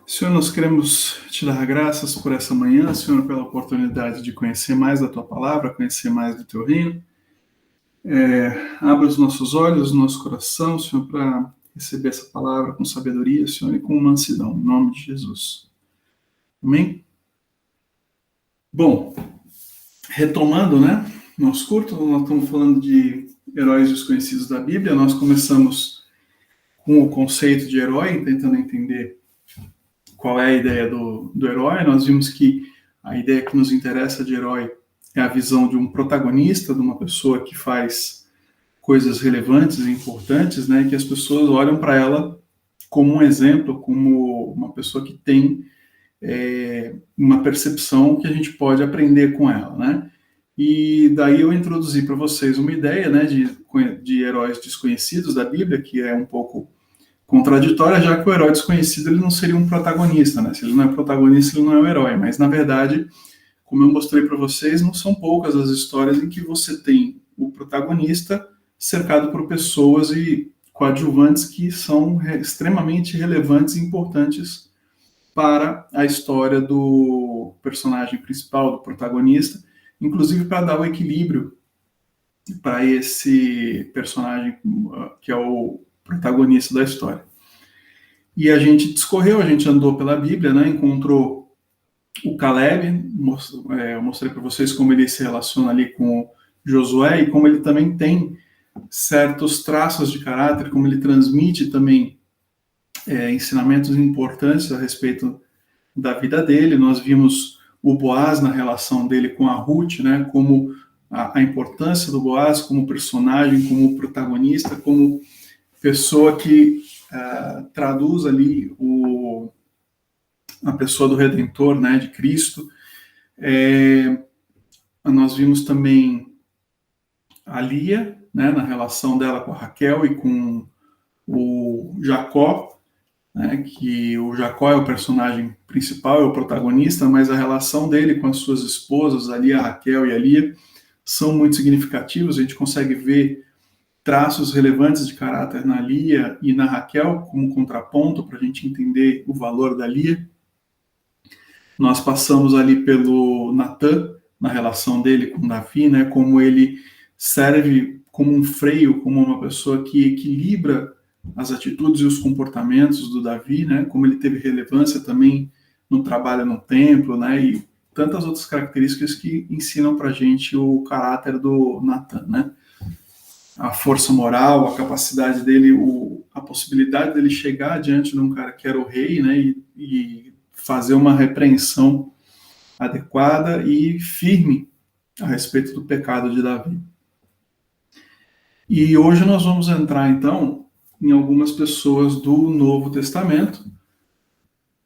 Senhor, nós queremos te dar graças por essa manhã, Senhor, pela oportunidade de conhecer mais da tua palavra, conhecer mais do teu reino. Abra os nossos olhos, o nosso coração, Senhor, para receber essa palavra com sabedoria, Senhor, e com mansidão, em nome de Jesus. Amém? Bom, retomando, né, nosso curso, nós estamos falando de heróis desconhecidos da Bíblia. Nós começamos com o conceito de herói, tentando entender qual é a ideia do herói. Nós vimos que a ideia que nos interessa de herói é a visão de um protagonista, de uma pessoa que faz coisas relevantes e importantes, né, que as pessoas olham para ela como um exemplo, como uma pessoa que tem uma percepção que a gente pode aprender com ela, né? E daí eu introduzi para vocês uma ideia, né, de heróis desconhecidos da Bíblia, que é um pouco contraditória, já que o herói desconhecido ele não seria um protagonista, né? Se ele não é protagonista, ele não é um herói. Mas, na verdade, como eu mostrei para vocês, não são poucas as histórias em que você tem o protagonista cercado por pessoas e coadjuvantes que são extremamente relevantes e importantes para a história do personagem principal, do protagonista, inclusive para dar o equilíbrio para esse personagem que é o protagonista da história. E a gente discorreu, a gente andou pela Bíblia, né, encontrou o Caleb, eu mostrei para vocês como ele se relaciona ali com Josué e como ele também tem certos traços de caráter, como ele transmite também ensinamentos importantes a respeito da vida dele. Nós vimos o Boaz na relação dele com a Ruth, né, como a importância do Boaz como personagem, como protagonista, como pessoa que traduz ali a pessoa do Redentor, né, de Cristo. Nós vimos também a Lia, né, na relação dela com a Raquel e com o Jacó, né, que o Jacó é o personagem principal, é o protagonista, mas a relação dele com as suas esposas, ali a Raquel e a Lia, são muito significativos. A gente consegue ver traços relevantes de caráter na Lia e na Raquel como contraponto para a gente entender o valor da Lia. Nós passamos ali pelo Natan, na relação dele com Davi, né, como ele serve como um freio, como uma pessoa que equilibra as atitudes e os comportamentos do Davi, né, como ele teve relevância também no trabalho no templo, né, e tantas outras características que ensinam para a gente o caráter do Natan, né. A força moral, a capacidade dele, a possibilidade dele chegar diante de um cara que era o rei, né, e fazer uma repreensão adequada e firme a respeito do pecado de Davi. E hoje nós vamos entrar, então, em algumas pessoas do Novo Testamento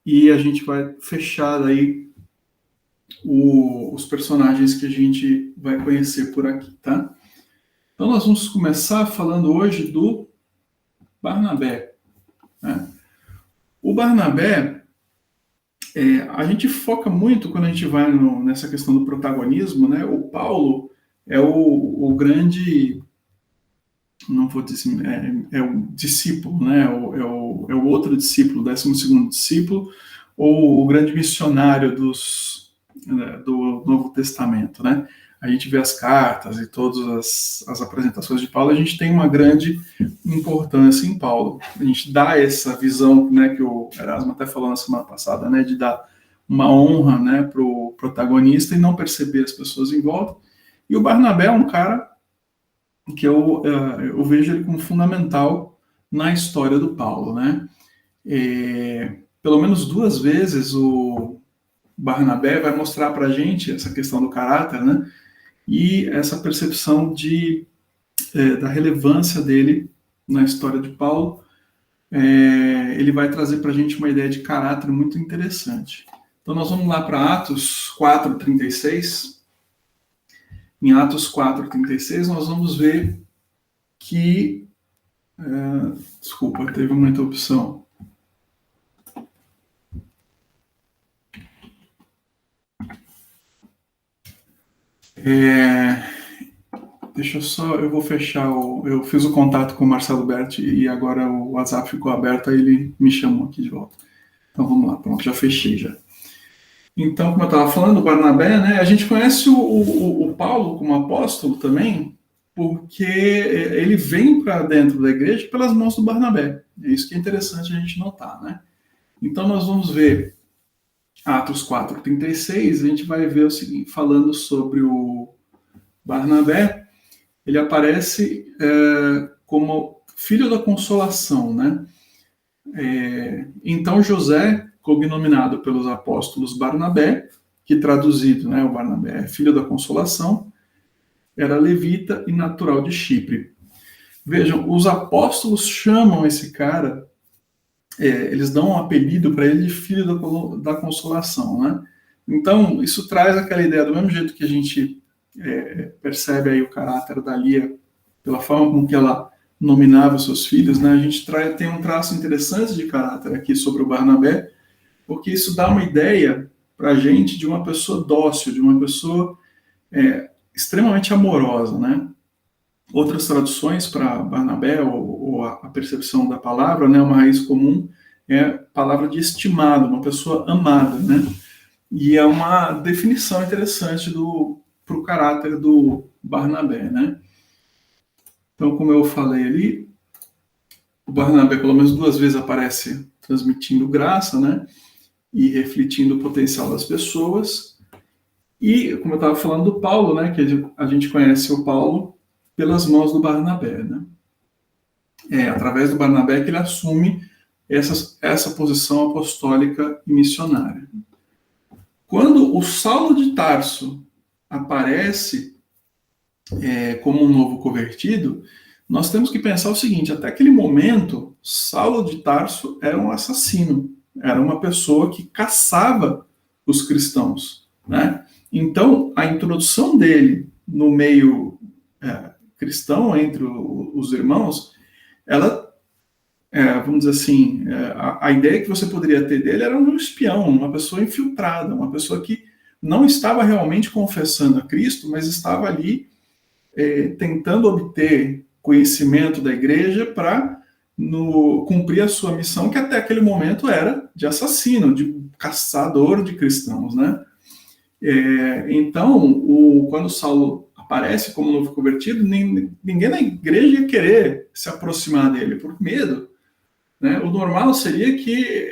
e a gente vai fechar aí os personagens que a gente vai conhecer por aqui, tá? Então nós vamos começar falando hoje do Barnabé, né? O Barnabé, a gente foca muito quando a gente vai nessa questão do protagonismo, né? O Paulo é o grande, não vou dizer, é o discípulo, né? É o outro discípulo, o 12º discípulo, ou o grande missionário do Novo Testamento, né? A gente vê as cartas e todas as apresentações de Paulo, a gente tem uma grande importância em Paulo. A gente dá essa visão, né, que o Erasmo até falou na semana passada, né, de dar uma honra, né, para o protagonista e não perceber as pessoas em volta. E o Barnabé é um cara que eu vejo ele como fundamental na história do Paulo, né? Pelo menos 2 vezes o Barnabé vai mostrar para a gente essa questão do caráter, né? E essa percepção da relevância dele na história de Paulo. Ele vai trazer para a gente uma ideia de caráter muito interessante. Então nós vamos lá para Atos 4:36. Em Atos 4:36 nós vamos ver que... desculpa, teve uma interrupção. Eu vou fechar, eu fiz o contato com o Marcelo Berti e agora o WhatsApp ficou aberto, aí ele me chamou aqui de volta. Então vamos lá, pronto, já fechei já. Então, como eu estava falando, o Barnabé, né, a gente conhece o Paulo como apóstolo também, porque ele vem para dentro da igreja pelas mãos do Barnabé. É isso que é interessante a gente notar, né? Então nós vamos ver Atos 4:36, a gente vai ver o seguinte, falando sobre o Barnabé, ele aparece como filho da consolação, né? Então José, cognominado pelos apóstolos Barnabé, que traduzido, né, o Barnabé é filho da consolação, era levita e natural de Chipre. Vejam, os apóstolos chamam esse cara, eles dão um apelido para ele de filho da consolação, né? Então, isso traz aquela ideia, do mesmo jeito que a gente percebe aí o caráter da Lia, pela forma com que ela nominava os seus filhos, né? A gente tem um traço interessante de caráter aqui sobre o Barnabé, porque isso dá uma ideia para a gente de uma pessoa dócil, de uma pessoa extremamente amorosa, né? Outras traduções para Barnabé, ou a percepção da palavra, né, uma raiz comum, é a palavra de estimado, uma pessoa amada, né? E é uma definição interessante para o caráter do Barnabé, né? Então, como eu falei ali, o Barnabé pelo menos 2 vezes aparece transmitindo graça, né? E refletindo o potencial das pessoas. E, como eu estava falando do Paulo, né? Que a gente conhece o Paulo pelas mãos do Barnabé, né? Através do Barnabé que ele assume essa posição apostólica e missionária. Quando o Saulo de Tarso aparece como um novo convertido, nós temos que pensar o seguinte: até aquele momento, Saulo de Tarso era um assassino, era uma pessoa que caçava os cristãos, né? Então, a introdução dele no meio cristão, entre os irmãos, ela, vamos dizer assim, a ideia que você poderia ter dele era um espião, uma pessoa infiltrada, uma pessoa que não estava realmente confessando a Cristo, mas estava ali tentando obter conhecimento da igreja para cumprir a sua missão, que até aquele momento era de assassino, de caçador de cristãos, né? Então, quando Saulo aparece como novo convertido, ninguém na igreja ia querer se aproximar dele, por medo, né? O normal seria que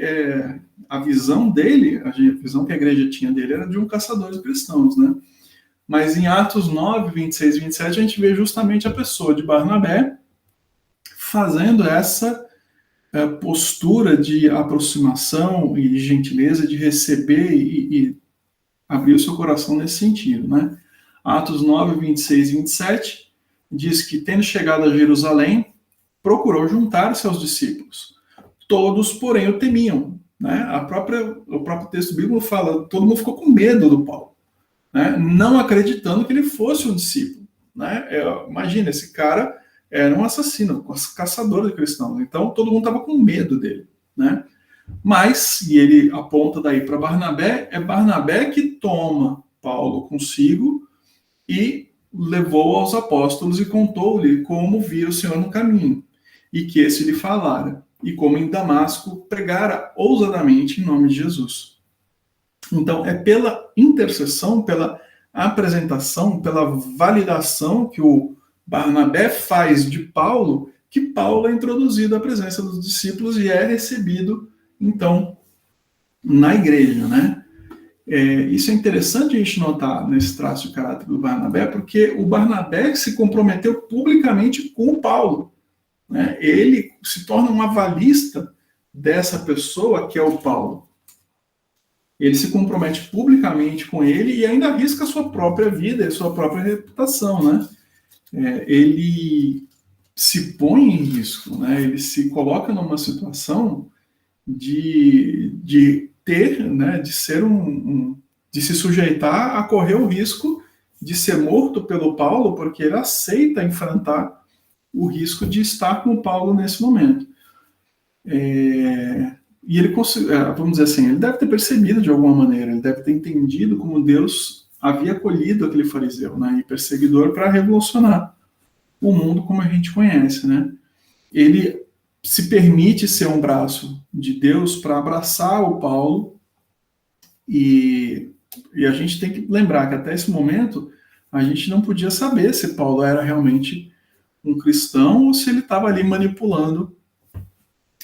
a visão dele, a visão que a igreja tinha dele era de um caçador de cristãos, né? Mas em Atos 9, 26 e 27, a gente vê justamente a pessoa de Barnabé fazendo essa postura de aproximação e de gentileza, de receber e abrir o seu coração nesse sentido, né? Atos 9, 26 e 27 diz que, tendo chegado a Jerusalém, procurou juntar-se aos discípulos. Todos, porém, o temiam, né? O próprio texto bíblico fala, todo mundo ficou com medo do Paulo, né? Não acreditando que ele fosse um discípulo, né? Imagina, esse cara era um assassino, um caçador de cristãos, então todo mundo estava com medo dele, né? Mas, e ele aponta daí para Barnabé, é Barnabé que toma Paulo consigo e levou aos apóstolos e contou-lhe como vira o Senhor no caminho, e que esse lhe falara, e como em Damasco pregara ousadamente em nome de Jesus. Então, é pela intercessão, pela apresentação, pela validação que o Barnabé faz de Paulo, que Paulo é introduzido à presença dos discípulos e é recebido, então, na igreja, né? Isso é interessante a gente notar nesse traço de caráter do Barnabé, porque o Barnabé se comprometeu publicamente com o Paulo, né? Ele se torna um avalista dessa pessoa que é o Paulo. Ele se compromete publicamente com ele e ainda arrisca a sua própria vida e a sua própria reputação, né? Ele se põe em risco, né? Ele se coloca numa situação de ter, né, de ser de se sujeitar a correr o risco de ser morto pelo Paulo, porque ele aceita enfrentar o risco de estar com o Paulo nesse momento. E ele, vamos dizer assim, ele deve ter percebido de alguma maneira, ele deve ter entendido como Deus havia acolhido aquele fariseu, né, e perseguidor para revolucionar o mundo como a gente conhece, né? Ele se permite ser um braço de Deus para abraçar o Paulo, e a gente tem que lembrar que até esse momento a gente não podia saber se Paulo era realmente um cristão ou se ele estava ali manipulando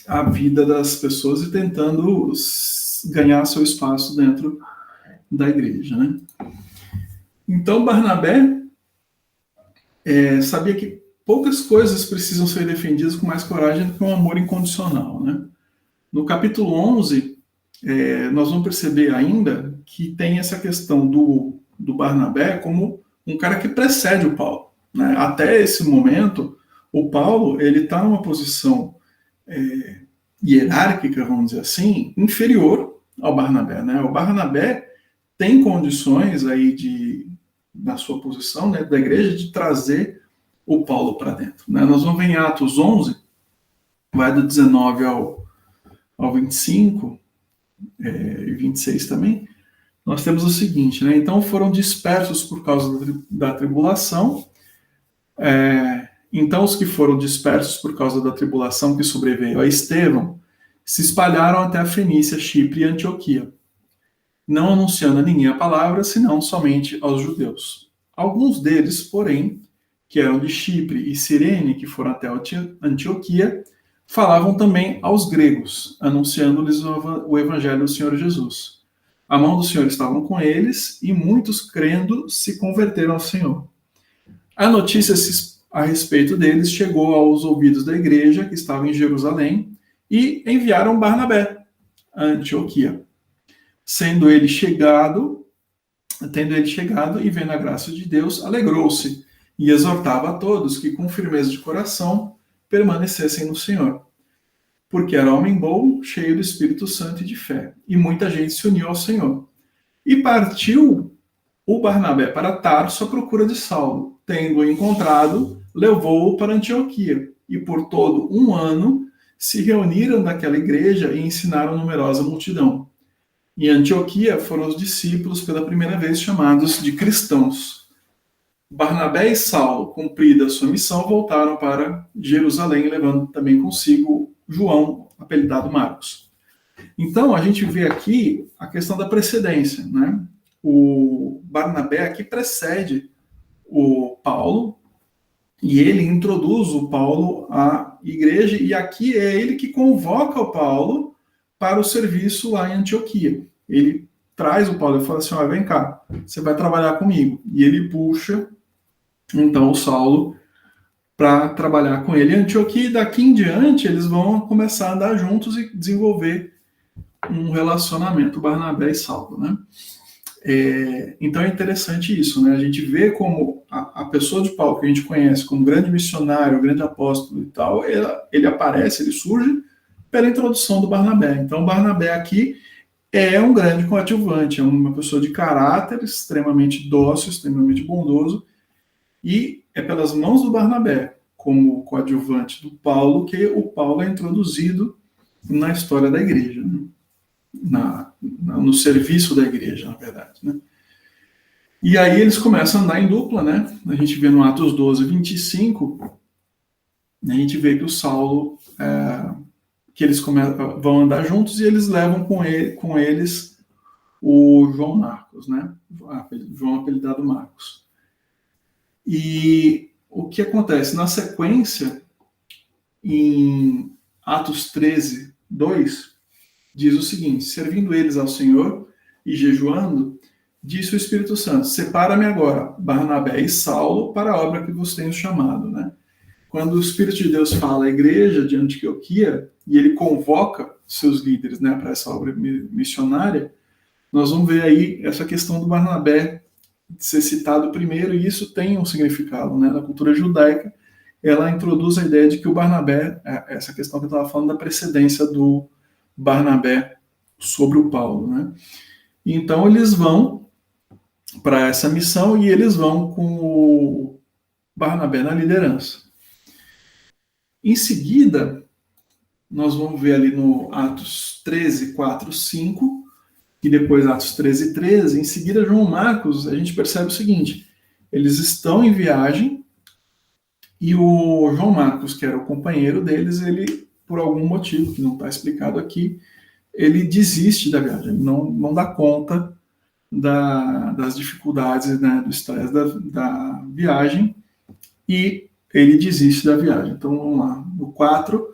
a vida das pessoas e tentando ganhar seu espaço dentro da igreja, né? Então Barnabé sabia que poucas coisas precisam ser defendidas com mais coragem do que um amor incondicional, né? No capítulo 11, nós vamos perceber ainda que tem essa questão do Barnabé como um cara que precede o Paulo, né? Até esse momento, o Paulo ele está numa posição hierárquica, vamos dizer assim, inferior ao Barnabé, né? O Barnabé tem condições aí na sua posição, né, da igreja, de trazer o Paulo para dentro, né? Nós vamos ver em Atos 11, vai do 19 ao 25, e 26 também, nós temos o seguinte, né? Então foram dispersos por causa da tribulação. Então os que foram dispersos por causa da tribulação que sobreveio a Estevão se espalharam até a Fenícia, Chipre e Antioquia, não anunciando a ninguém a palavra, senão somente aos judeus. Alguns deles, porém, que eram de Chipre e Cirene, que foram até Antioquia, falavam também aos gregos, anunciando-lhes o evangelho do Senhor Jesus. A mão do Senhor estava com eles, e muitos, crendo, se converteram ao Senhor. A notícia a respeito deles chegou aos ouvidos da igreja, que estava em Jerusalém, e enviaram Barnabé a Antioquia. Tendo ele chegado e vendo a graça de Deus, alegrou-se e exortava a todos que, com firmeza de coração, permanecessem no Senhor. Porque era homem bom, cheio do Espírito Santo e de fé, e muita gente se uniu ao Senhor. E partiu o Barnabé para Tarso à procura de Saulo. Tendo-o encontrado, levou-o para Antioquia, e por todo um ano se reuniram naquela igreja e ensinaram numerosa multidão. Em Antioquia foram os discípulos pela primeira vez chamados de cristãos. Barnabé e Saulo, cumprida a sua missão, voltaram para Jerusalém, levando também consigo João, apelidado Marcos. Então, a gente vê aqui a questão da precedência, né? O Barnabé aqui precede o Paulo, e ele introduz o Paulo à igreja, e aqui é ele que convoca o Paulo para o serviço lá em Antioquia. Ele traz o Paulo e fala assim, vem cá, você vai trabalhar comigo. E ele puxa, então, o Saulo para trabalhar com ele em Antioquia, e daqui em diante eles vão começar a andar juntos e desenvolver um relacionamento, Barnabé e Saulo, né? Então é interessante isso, né? A gente vê como a pessoa de Paulo, que a gente conhece como grande missionário, grande apóstolo e tal, ele aparece, ele surge pela introdução do Barnabé. Então, o Barnabé aqui é um grande coadjuvante, é uma pessoa de caráter extremamente dócil, extremamente bondoso, e é pelas mãos do Barnabé, como coadjuvante do Paulo, que o Paulo é introduzido na história da igreja, né? No serviço da igreja, na verdade, né? E aí eles começam a andar em dupla, né? A gente vê no Atos 12, 25, a gente vê que o Saulo, que eles vão andar juntos, e eles levam com eles o João Marcos, né? João apelidado Marcos. E o que acontece? Na sequência, em Atos 13, 2, diz o seguinte: servindo eles ao Senhor e jejuando, disse o Espírito Santo, separa-me agora, Barnabé e Saulo, para a obra que vos tenho chamado, né? Quando o Espírito de Deus fala à igreja de Antioquia, e ele convoca seus líderes, né, para essa obra missionária, nós vamos ver aí essa questão do Barnabé ser citado primeiro, e isso tem um significado, né? Na cultura judaica, ela introduz a ideia de que o Barnabé, essa questão que eu estava falando da precedência do Barnabé sobre o Paulo, né? Então eles vão para essa missão, e eles vão com o Barnabé na liderança. Em seguida, nós vamos ver ali no Atos 13, 4, 5, e depois Atos 13, 13, em seguida João Marcos, a gente percebe o seguinte: eles estão em viagem, e o João Marcos, que era o companheiro deles, ele por algum motivo que não está explicado aqui, ele desiste da viagem, ele não dá conta das dificuldades, né, do estresse da viagem, e ele desiste da viagem. Então vamos lá, no 4,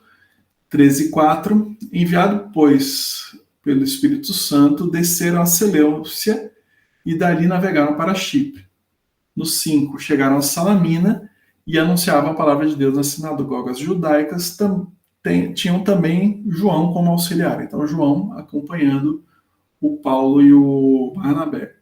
13:4, enviado, pois, pelo Espírito Santo, desceram a Seleucia e dali navegaram para Chipre. No 5, chegaram a Salamina e anunciavam a palavra de Deus nas sinagogas judaicas, tinham também João como auxiliar. Então, João acompanhando o Paulo e o Barnabé.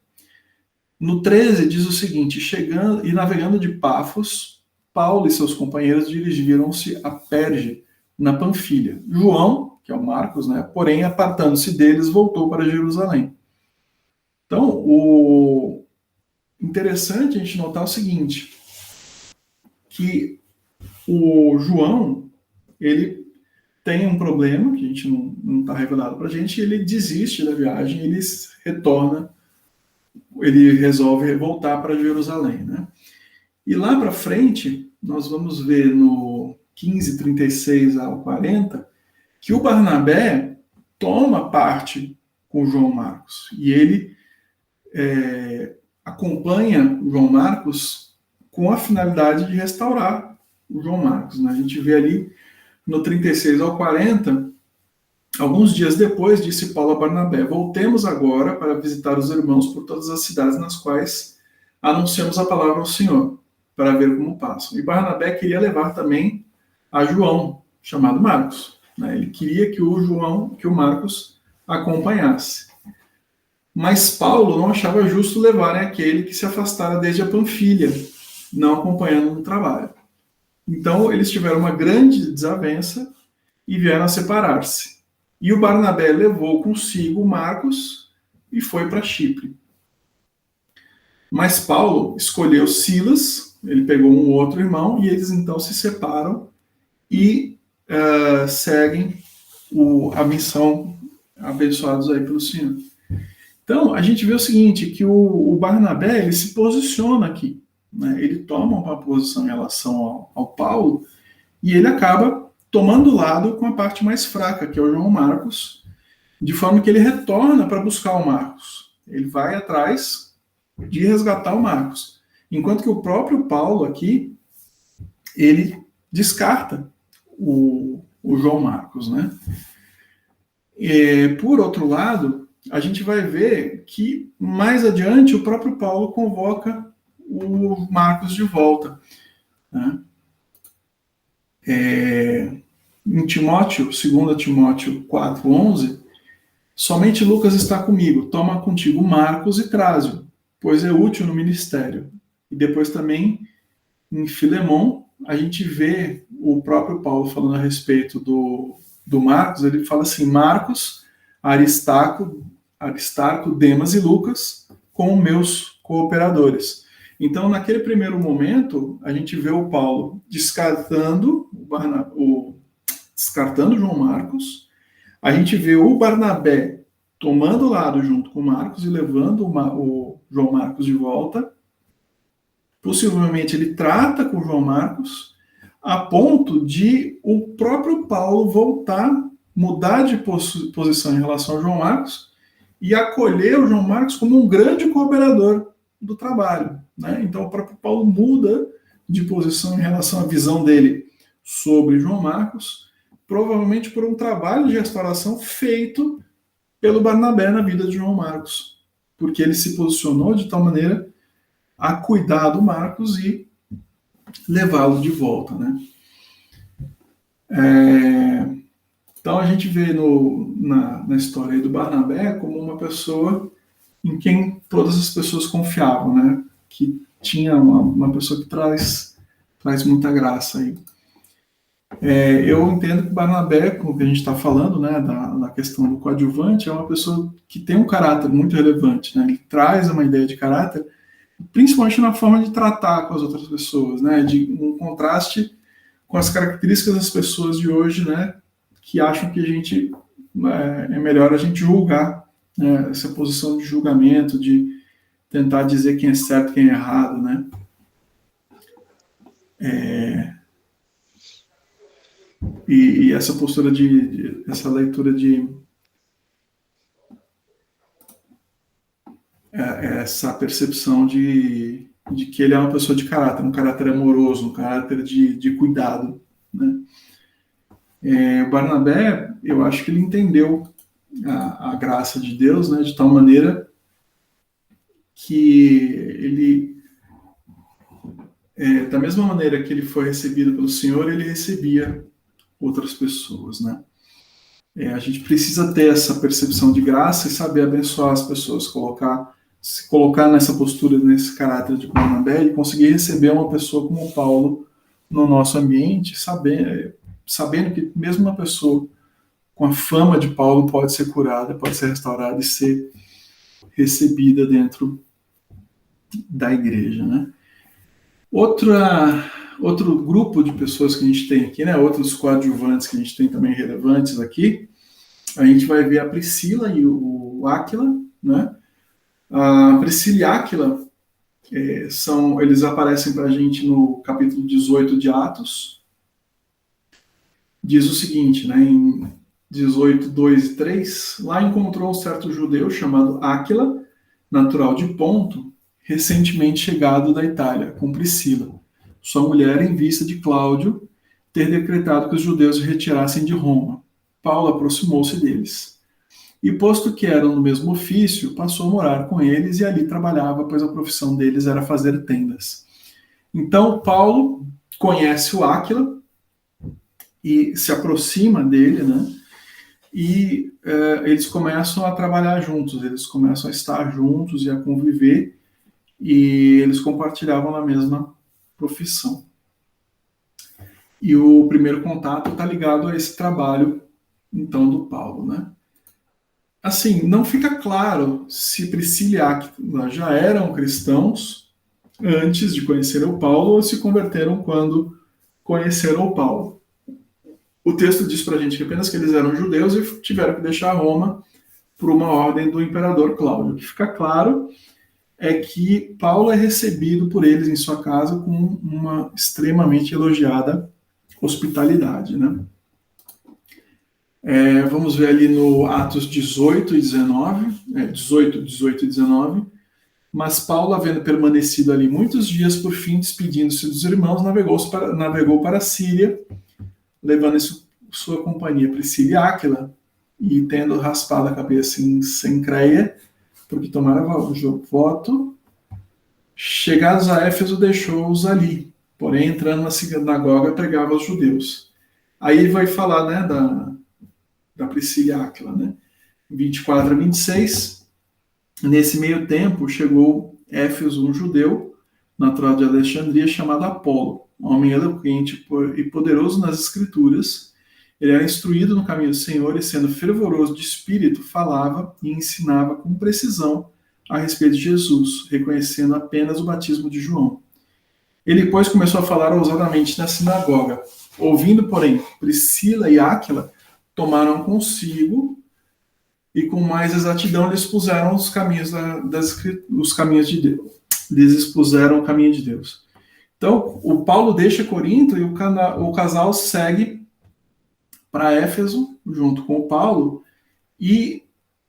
No 13 diz o seguinte: chegando e navegando de Pafos, Paulo e seus companheiros dirigiram-se a Perge, na Panfilha. João, que é o Marcos, né, porém, apartando-se deles, voltou para Jerusalém. Então, o interessante a gente notar o seguinte, que o João, ele tem um problema, que a gente não está revelado para a gente, ele desiste da viagem, ele retorna, ele resolve voltar para Jerusalém, né? E lá para frente, nós vamos ver no 15:36 ao 40, que o Barnabé toma parte com o João Marcos, e ele acompanha o João Marcos com a finalidade de restaurar o João Marcos, né? A gente vê ali no 36 ao 40, alguns dias depois, disse Paulo a Barnabé: voltemos agora para visitar os irmãos por todas as cidades nas quais anunciamos a palavra ao Senhor, para ver como passam. E Barnabé queria levar também a João, chamado Marcos, né? Ele queria que o Marcos acompanhasse. Mas Paulo não achava justo levarem aquele que se afastara desde a Panfilha, não acompanhando no trabalho. Então, eles tiveram uma grande desavença e vieram a separar-se. E o Barnabé levou consigo Marcos e foi para Chipre. Mas Paulo escolheu Silas, ele pegou um outro irmão, e eles então se separam e seguem a missão, abençoados aí pelo Senhor. Então, a gente vê o seguinte, que o Barnabé, ele se posiciona aqui, né? Ele toma uma posição em relação ao Paulo, e ele acaba tomando lado com a parte mais fraca, que é o João Marcos, de forma que ele retorna para buscar o Marcos. Ele vai atrás de resgatar o Marcos. Enquanto que o próprio Paulo aqui, ele descarta o João Marcos, né? Por outro lado, a gente vai ver que mais adiante o próprio Paulo convoca o Marcos de volta, né? Em Timóteo, 2 Timóteo 4:11, somente Lucas está comigo, toma contigo Marcos e traze-o, pois é útil no ministério. E depois também, em Filemon, a gente vê o próprio Paulo falando a respeito do Marcos, ele fala assim: Marcos, Aristarco, Demas e Lucas, como meus cooperadores. Então, naquele primeiro momento, a gente vê o Paulo descartando João Marcos, a gente vê o Barnabé tomando lado junto com o Marcos e levando o João Marcos de volta. Possivelmente ele trata com o João Marcos a ponto de o próprio Paulo mudar de posição em relação ao João Marcos e acolher o João Marcos como um grande cooperador do trabalho, né? Então o próprio Paulo muda de posição em relação à visão dele sobre João Marcos, provavelmente por um trabalho de restauração feito pelo Barnabé na vida de João Marcos, porque ele se posicionou de tal maneira a cuidar do Marcos e levá-lo de volta, né? Então a gente vê na história aí do Barnabé como uma pessoa em quem todas as pessoas confiavam, né? Que tinha uma pessoa que traz muita graça aí. Eu entendo que Barnabé, com o que a gente está falando, né, da questão do coadjuvante, é uma pessoa que tem um caráter muito relevante, né? Ele traz uma ideia de caráter, principalmente na forma de tratar com as outras pessoas, né? De um contraste com as características das pessoas de hoje, né? Que acham que é melhor a gente julgar, né? Essa posição de julgamento, de tentar dizer quem é certo, quem é errado, né? E essa postura essa leitura essa percepção de que ele é uma pessoa de caráter, um caráter amoroso, um caráter de cuidado, né? Barnabé, eu acho que ele entendeu a graça de Deus, né, de tal maneira que ele, da mesma maneira que ele foi recebido pelo Senhor, ele recebia outras pessoas, né? A gente precisa ter essa percepção de graça e saber abençoar as pessoas, se colocar nessa postura, nesse caráter de Barnabé e conseguir receber uma pessoa como Paulo no nosso ambiente, sabendo que mesmo uma pessoa com a fama de Paulo pode ser curada, pode ser restaurada e ser recebida dentro da igreja, né? Outro grupo de pessoas que a gente tem aqui, né? Outros coadjuvantes que a gente tem também relevantes aqui, a gente vai ver a Priscila e o Áquila, né? A Priscila e Áquila eles aparecem para a gente no capítulo 18 de Atos. Diz o seguinte, né? Em 18, 2 e 3, lá encontrou um certo judeu chamado Áquila, natural de Ponto, recentemente chegado da Itália, com Priscila, sua mulher, em vista de Cláudio ter decretado que os judeus se retirassem de Roma. Paulo aproximou-se deles. E, posto que eram no mesmo ofício, passou a morar com eles e ali trabalhava, pois a profissão deles era fazer tendas. Então, Paulo conhece o Áquila e se aproxima dele, né? E eles começam a trabalhar juntos, eles começam a estar juntos e a conviver, e eles compartilhavam na mesma profissão. E o primeiro contato está ligado a esse trabalho, então, do Paulo, né? Assim, não fica claro se Priscila e Áquila já eram cristãos antes de conhecer o Paulo ou se converteram quando conheceram o Paulo. O texto diz para a gente que apenas que eles eram judeus e tiveram que deixar Roma por uma ordem do imperador Cláudio. O que fica claro é que Paulo é recebido por eles em sua casa com uma extremamente elogiada hospitalidade, né? Vamos ver ali no Atos 18 e 19, 18 e 19. Mas Paulo, havendo permanecido ali muitos dias, por fim, despedindo-se dos irmãos, navegou para a Síria, levando em sua companhia Priscila e Áquila, e tendo raspado a cabeça em Cencreia, porque tomara voto, chegados a Éfeso, deixou-os ali, porém, entrando na sinagoga, pregava aos judeus. Aí ele vai falar, né, da Priscila e Áquila, né? 24 a 26, nesse meio tempo, chegou Éfeso, um judeu, natural de Alexandria, chamado Apolo, homem eloquente e poderoso nas escrituras. Ele era instruído no caminho do Senhor e, sendo fervoroso de espírito, falava e ensinava com precisão a respeito de Jesus, reconhecendo apenas o batismo de João. Ele, pois, começou a falar ousadamente na sinagoga. Ouvindo, porém, Priscila e Áquila, tomaram consigo e com mais exatidão lhes expuseram os caminhos os caminhos de Deus. Lhes expuseram o caminho de Deus. Então, o Paulo deixa Corinto e o casal segue para Éfeso, junto com o Paulo, e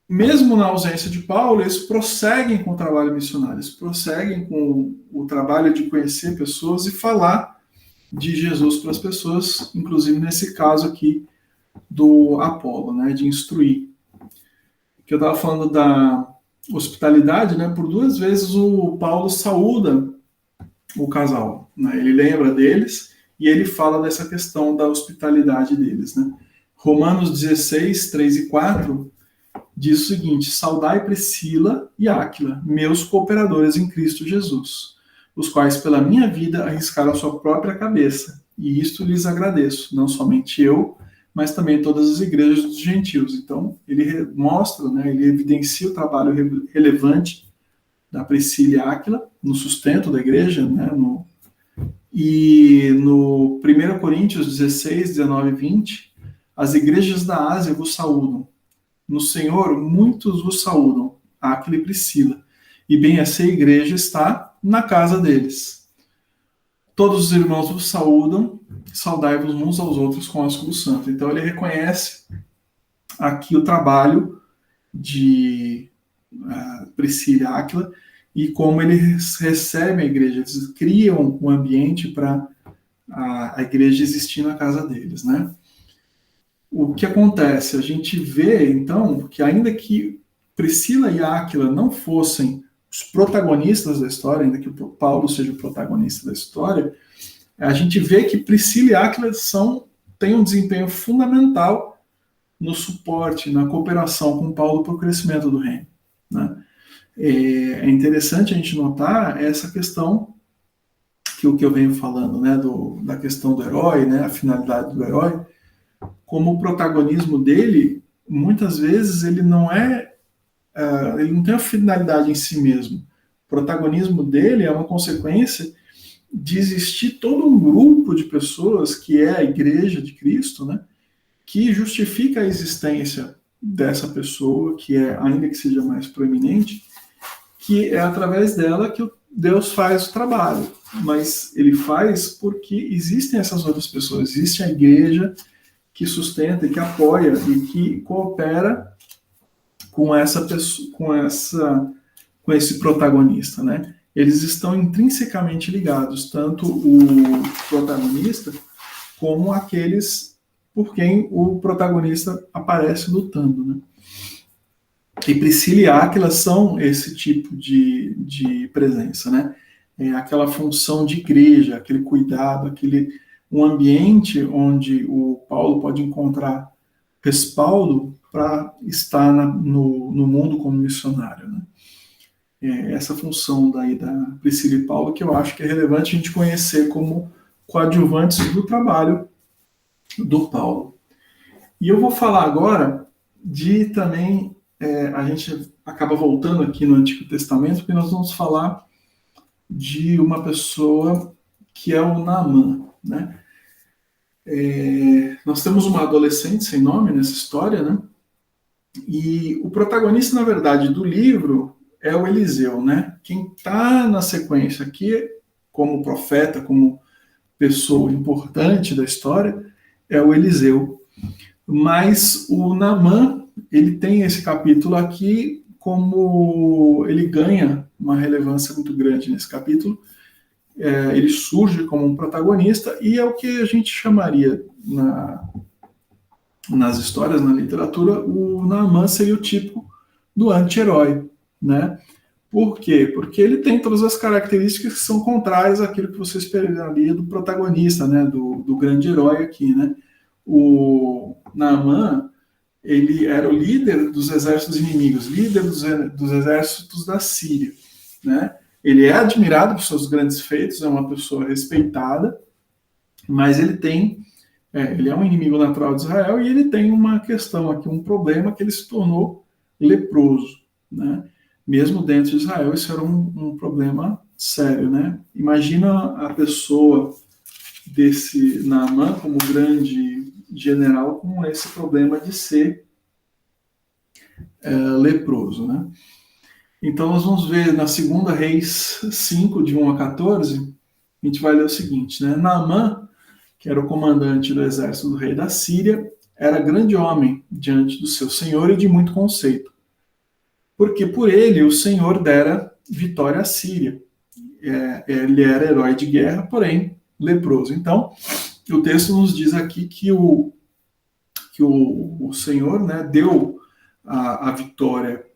mesmo na ausência de Paulo, eles prosseguem com o trabalho missionário, eles prosseguem com o trabalho de conhecer pessoas e falar de Jesus para as pessoas, inclusive nesse caso aqui do Apolo, né, de instruir. Que eu estava falando da hospitalidade, né, por 2 vezes o Paulo saúda o casal, né, ele lembra deles e ele fala dessa questão da hospitalidade deles, né. Romanos 16, 3 e 4 diz o seguinte: saudai Priscila e Áquila, meus cooperadores em Cristo Jesus, os quais pela minha vida arriscaram a sua própria cabeça, e isto lhes agradeço, não somente eu, mas também todas as igrejas dos gentios. Então, ele mostra, né, ele evidencia o trabalho relevante da Priscila e Áquila no sustento da igreja, né, e no 1 Coríntios 16, 19 e 20, as igrejas da Ásia vos saúdam. No Senhor, muitos vos saúdam, Áquila e Priscila, e bem essa igreja está na casa deles. todos os irmãos vos saúdam, saudai-vos uns aos outros com ósculo santo. Então ele reconhece aqui o trabalho de Priscila e Áquila e como eles recebem a igreja, eles criam um ambiente para a igreja existir na casa deles, né? O que acontece? A gente vê, então, que ainda que Priscila e Áquila não fossem os protagonistas da história, ainda que Paulo seja o protagonista da história, a gente vê que Priscila e Áquila têm um desempenho fundamental no suporte, na cooperação com Paulo para o crescimento do reino, né? É interessante a gente notar essa questão que o que eu venho falando, né, da questão do herói, né, a finalidade do herói, como o protagonismo dele, muitas vezes ele não tem a finalidade em si mesmo. O protagonismo dele é uma consequência de existir todo um grupo de pessoas, que é a Igreja de Cristo, né, que justifica a existência dessa pessoa, que ainda que seja mais proeminente, que é através dela que Deus faz o trabalho. Mas ele faz porque existem essas outras pessoas, existe a igreja que sustenta e que apoia e que coopera com essa pessoa, com esse protagonista, né? Eles estão intrinsecamente ligados, tanto o protagonista como aqueles por quem o protagonista aparece lutando, né? E Priscila e Áquila são esse tipo de presença, né? É aquela função de igreja, aquele cuidado, um ambiente onde o Paulo pode encontrar respaldo para estar no mundo como missionário, né? Essa função daí da Priscila e Paulo que eu acho que é relevante a gente conhecer como coadjuvantes do trabalho do Paulo. E eu vou falar agora também, a gente acaba voltando aqui no Antigo Testamento, porque nós vamos falar de uma pessoa que é o Naamã, né? Nós temos uma adolescente sem nome nessa história, né? E o protagonista, na verdade, do livro é o Eliseu, né? Quem está na sequência aqui, como profeta, como pessoa importante da história, é o Eliseu. Mas o Naamã, ele tem esse capítulo aqui, como ele ganha uma relevância muito grande nesse capítulo, ele surge como um protagonista e é o que a gente chamaria nas histórias, na literatura, o Naamã seria o tipo do anti-herói, né? Por quê? Porque ele tem todas as características que são contrárias àquilo que você esperaria do protagonista, né? Do grande herói aqui, né? O Naamã, ele era o líder dos exércitos inimigos, líder dos exércitos da Síria, né? Ele é admirado por seus grandes feitos, é uma pessoa respeitada, mas ele é um inimigo natural de Israel e ele tem uma questão aqui, um problema que ele se tornou leproso, né? Mesmo dentro de Israel, isso era um problema sério, né? Imagina a pessoa desse Naamã como grande general com esse problema de ser leproso, né? Então nós vamos ver na 2 Reis 5, de 1 a 14, a gente vai ler o seguinte, né? Naamã, que era o comandante do exército do rei da Síria, era grande homem diante do seu senhor e de muito conceito, porque por ele o Senhor dera vitória à Síria. Ele era herói de guerra, porém leproso. Então, o texto nos diz aqui que o Senhor, né, deu a vitória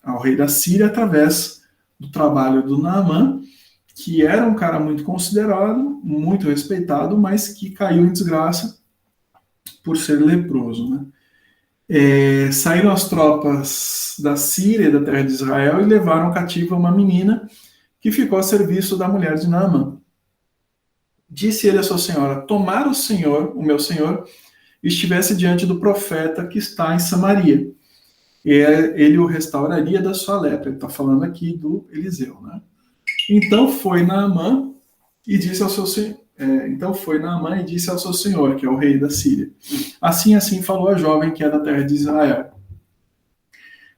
ao rei da Síria através do trabalho do Naamã, que era um cara muito considerado, muito respeitado, mas que caiu em desgraça por ser leproso, né? Saíram as tropas da Síria, da terra de Israel, e levaram cativa uma menina que ficou a serviço da mulher de Naamã. Disse ele à sua senhora: tomara o meu senhor, estivesse diante do profeta que está em Samaria. Ele o restauraria da sua lepra. Ele está falando aqui do Eliseu, né? Então foi Naamã e disse ao seu senhor. Então foi Naamã e disse ao seu senhor, que é o rei da Síria: assim falou a jovem que é da terra de Israel.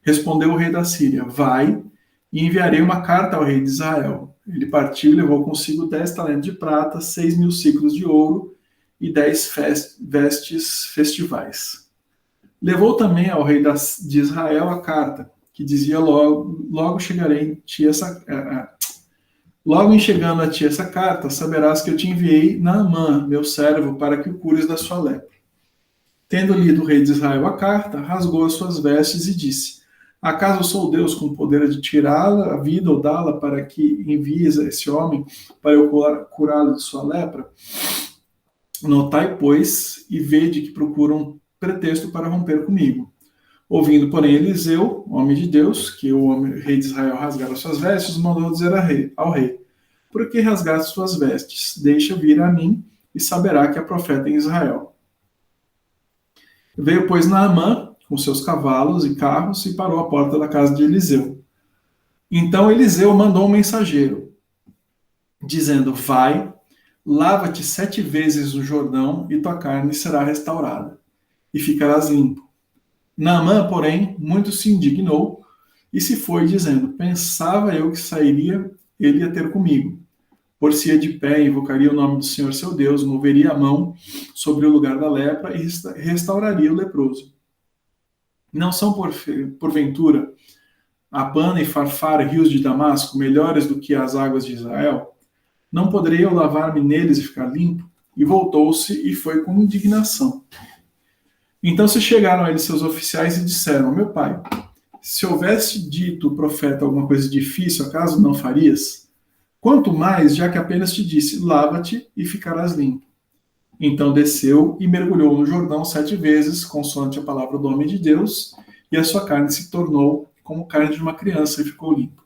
Respondeu o rei da Síria: vai e enviarei uma carta ao rei de Israel. Ele partiu e levou consigo 10 talentos de prata, 6.000 ciclos de ouro e 10 vestes festivais. Levou também ao rei de Israel a carta, que dizia: logo em chegando a ti essa carta, saberás que eu te enviei Naamã, meu servo, para que o cures da sua lepra. Tendo lido o rei de Israel a carta, rasgou as suas vestes e disse: acaso sou Deus com o poder de tirá-la a vida ou dá-la para que envies a esse homem para eu curá-lo de sua lepra? Notai, pois, e vede que procuram pretexto para romper comigo. Ouvindo, porém, Eliseu, homem de Deus, que o rei de Israel rasgara suas vestes, mandou dizer ao rei: por que rasgaste suas vestes? Deixa vir a mim e saberá que é profeta em Israel. Veio, pois, Naamã com seus cavalos e carros e parou à porta da casa de Eliseu. Então Eliseu mandou um mensageiro, dizendo: vai, lava-te 7 vezes no Jordão e tua carne será restaurada, e ficarás limpo. Naamã, porém, muito se indignou e se foi, dizendo: pensava eu que sairia ele a ter comigo. Por-se-ia de pé, invocaria o nome do Senhor seu Deus, moveria a mão sobre o lugar da lepra e restauraria o leproso. Não são, porventura, Abana e Farfar, rios de Damasco, melhores do que as águas de Israel? Não poderei eu lavar-me neles e ficar limpo? E voltou-se e foi com indignação. Então se chegaram a ele seus oficiais e disseram: meu pai, se houvesse dito o profeta alguma coisa difícil, acaso não farias? Quanto mais, já que apenas te disse: lava-te e ficarás limpo. Então desceu e mergulhou no Jordão 7 vezes, consoante a palavra do homem de Deus, e a sua carne se tornou como carne de uma criança e ficou limpa.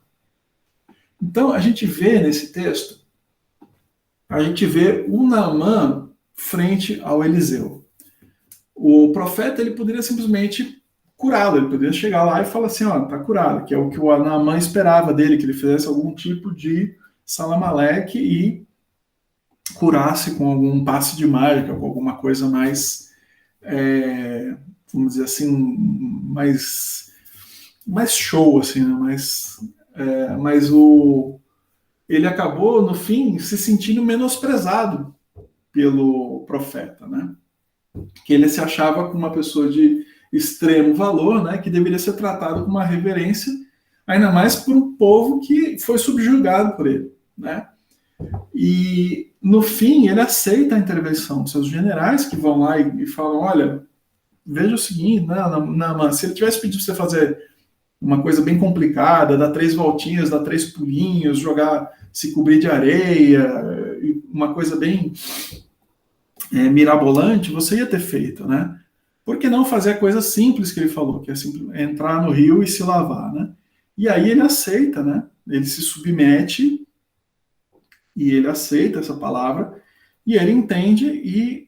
Então a gente vê nesse texto, a gente vê o Naamã frente ao Eliseu. O profeta, ele poderia simplesmente curá-lo, ele poderia chegar lá e falar assim: ó, tá curado, que é o que o Naamã esperava dele, que ele fizesse algum tipo de salamaleque e curasse com algum passe de mágica, com alguma coisa mais, vamos dizer assim, mais show, assim, né? Mas ele acabou, no fim, se sentindo menosprezado pelo profeta, né? Que ele se achava como uma pessoa de extremo valor, né? Que deveria ser tratado com uma reverência, ainda mais por um povo que foi subjugado por ele, né? E, no fim, ele aceita a intervenção dos seus generais, que vão lá e falam: olha, veja o seguinte, se ele tivesse pedido para você fazer uma coisa bem complicada, dar 3 voltinhas, dar 3 pulinhos, se cobrir de areia, uma coisa bem mirabolante, você ia ter feito, né? Por que não fazer a coisa simples que ele falou, que é entrar no rio e se lavar, né? E aí ele aceita, né? Ele se submete e ele aceita essa palavra e ele entende e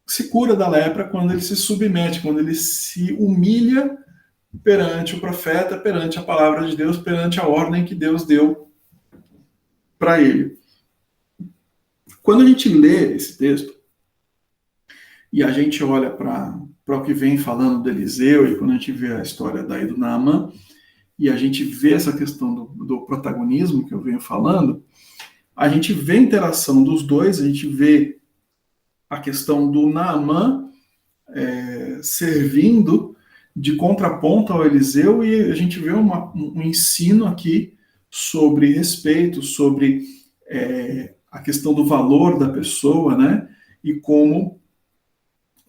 se cura da lepra quando ele se submete, quando ele se humilha perante o profeta, perante a palavra de Deus, perante a ordem que Deus deu para ele. Quando a gente lê esse texto e a gente olha para o que vem falando de Eliseu, e quando a gente vê a história daí do Naamã, e a gente vê essa questão do protagonismo que eu venho falando, a gente vê a interação dos dois, a gente vê a questão do Naamã servindo de contraponto ao Eliseu, e a gente vê um ensino aqui sobre respeito, sobre a questão do valor da pessoa, né? E como